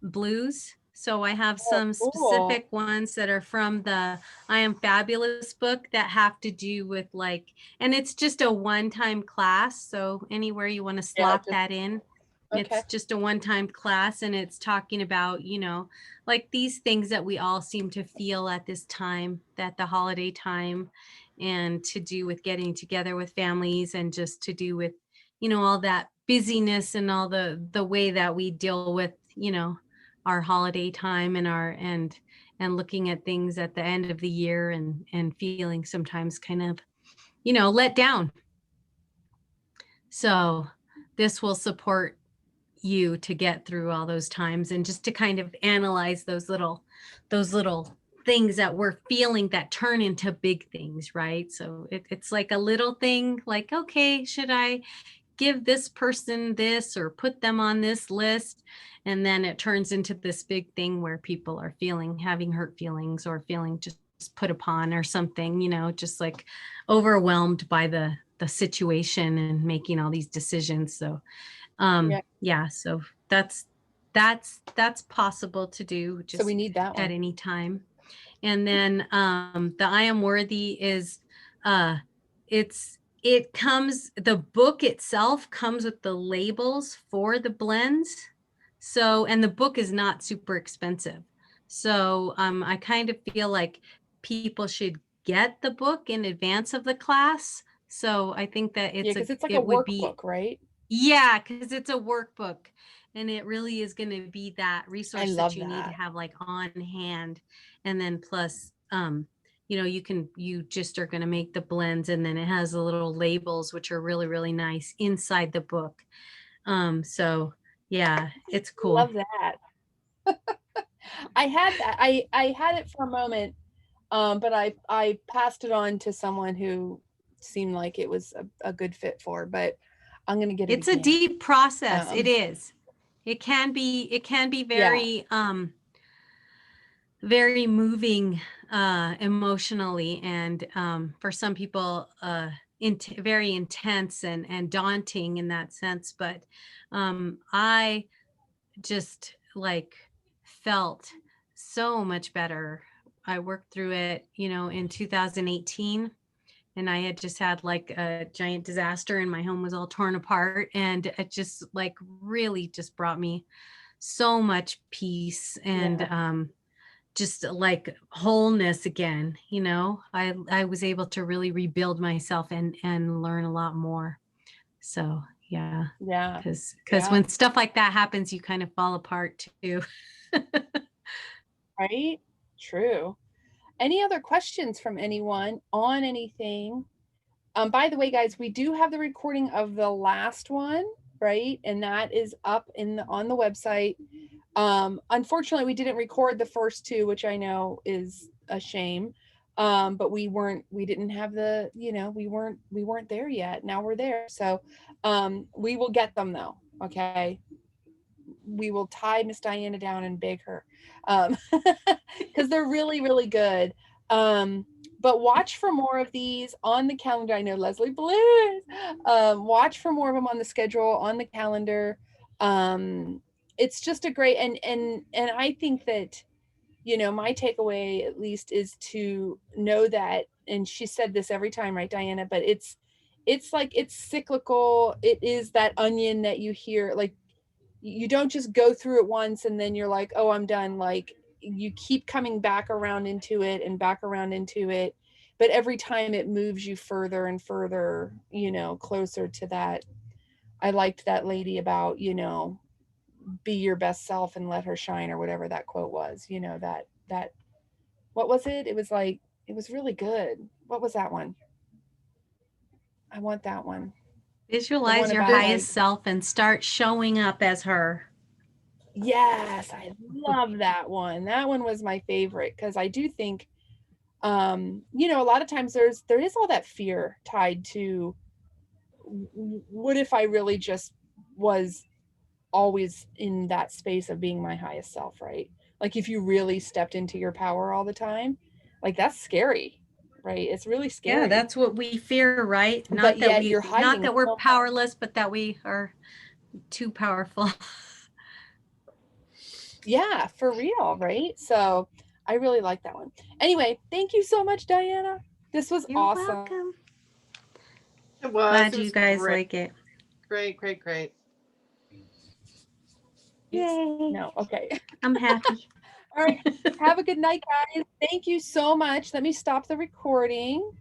blues. So I have some cool. specific ones that are from the I Am Fabulous book that have to do with and it's just a one-time class. So anywhere you want to slot that in. It's just a one-time class and it's talking about, like these things that we all seem to feel at this time, that the holiday time, and to do with getting together with families and just to do with, all that busyness and all the way that we deal with, our holiday time and looking at things at the end of the year and feeling sometimes kind of, let down. So this will support you to get through all those times and just to kind of analyze those little things that we're feeling that turn into big things, right? So it's like a little thing like, okay, should I give this person this or put them on this list? And then it turns into this big thing where people are having hurt feelings or feeling just put upon or something, just like overwhelmed by the situation and making all these decisions. So so that's possible to do just so we need that one at any time. And then the I Am Worthy is the book itself comes with the labels for the blends. So, and the book is not super expensive. So I kind of feel like people should get the book in advance of the class. So I think that because it's like a workbook, right? Yeah, because it's a workbook and it really is going to be that resource that you need to have like on hand. And then plus, you just are going to make the blends and then it has the little labels, which are really, really nice inside the book. So yeah, it's cool. Love that. I had that. I had it for a moment, but I passed it on to someone who seemed like it was a good fit for, but I'm going to get it. It's a deep process. It is. It can be very, very moving emotionally. And for some people, very intense and daunting in that sense. But I just like felt so much better. I worked through it, in 2018. And I had just had like a giant disaster and my home was all torn apart. And it just like really just brought me so much peace and just like wholeness again. I was able to really rebuild myself and learn a lot more. So yeah, Yeah. because Yeah. when stuff like that happens, you kind of fall apart too. Right? True. Any other questions from anyone on anything? By the way, guys, we do have the recording of the last one, right? And that is up on the website. Unfortunately, we didn't record the first two, which I know is a shame. But we didn't have the, we weren't there yet. Now we're there. So we will get them though. Okay. We will tie Miss Diana down and beg her. Because they're really, really good. But watch for more of these on the calendar. I know Leslie Bliss. Watch for more of them on the schedule, on the calendar. It's just a great, and I think that, my takeaway at least is to know that, and she said this every time, right, Diana, but it's like, it's cyclical. It is that onion that you hear, like, you don't just go through it once and then you're like, oh, I'm done. Like, you keep coming back around into it and back around into it. But every time it moves you further and further, closer to that. I liked that lady about, be your best self and let her shine, or whatever that quote was, that, what was it? It was like, it was really good. What was that one? I want that one. Visualize your about, highest self and start showing up as her. Yes, I love that one. That one was my favorite, because I do think, a lot of times there is all that fear tied to, what if I really just was always in that space of being my highest self, right? Like, if you really stepped into your power all the time, like, that's scary, right? It's really scary. Yeah, that's what we fear, right? But yet you're hiding not that we're so much. powerless, but that we are too powerful. Yeah, for real, right? So I really like that one. Anyway, thank you so much, Diana. This was You're awesome. welcome. It was. Glad It you was guys great. like it. Great, great, great. Yay. No, okay. I'm happy. All right. Have a good night, guys. Thank you so much. Let me stop the recording.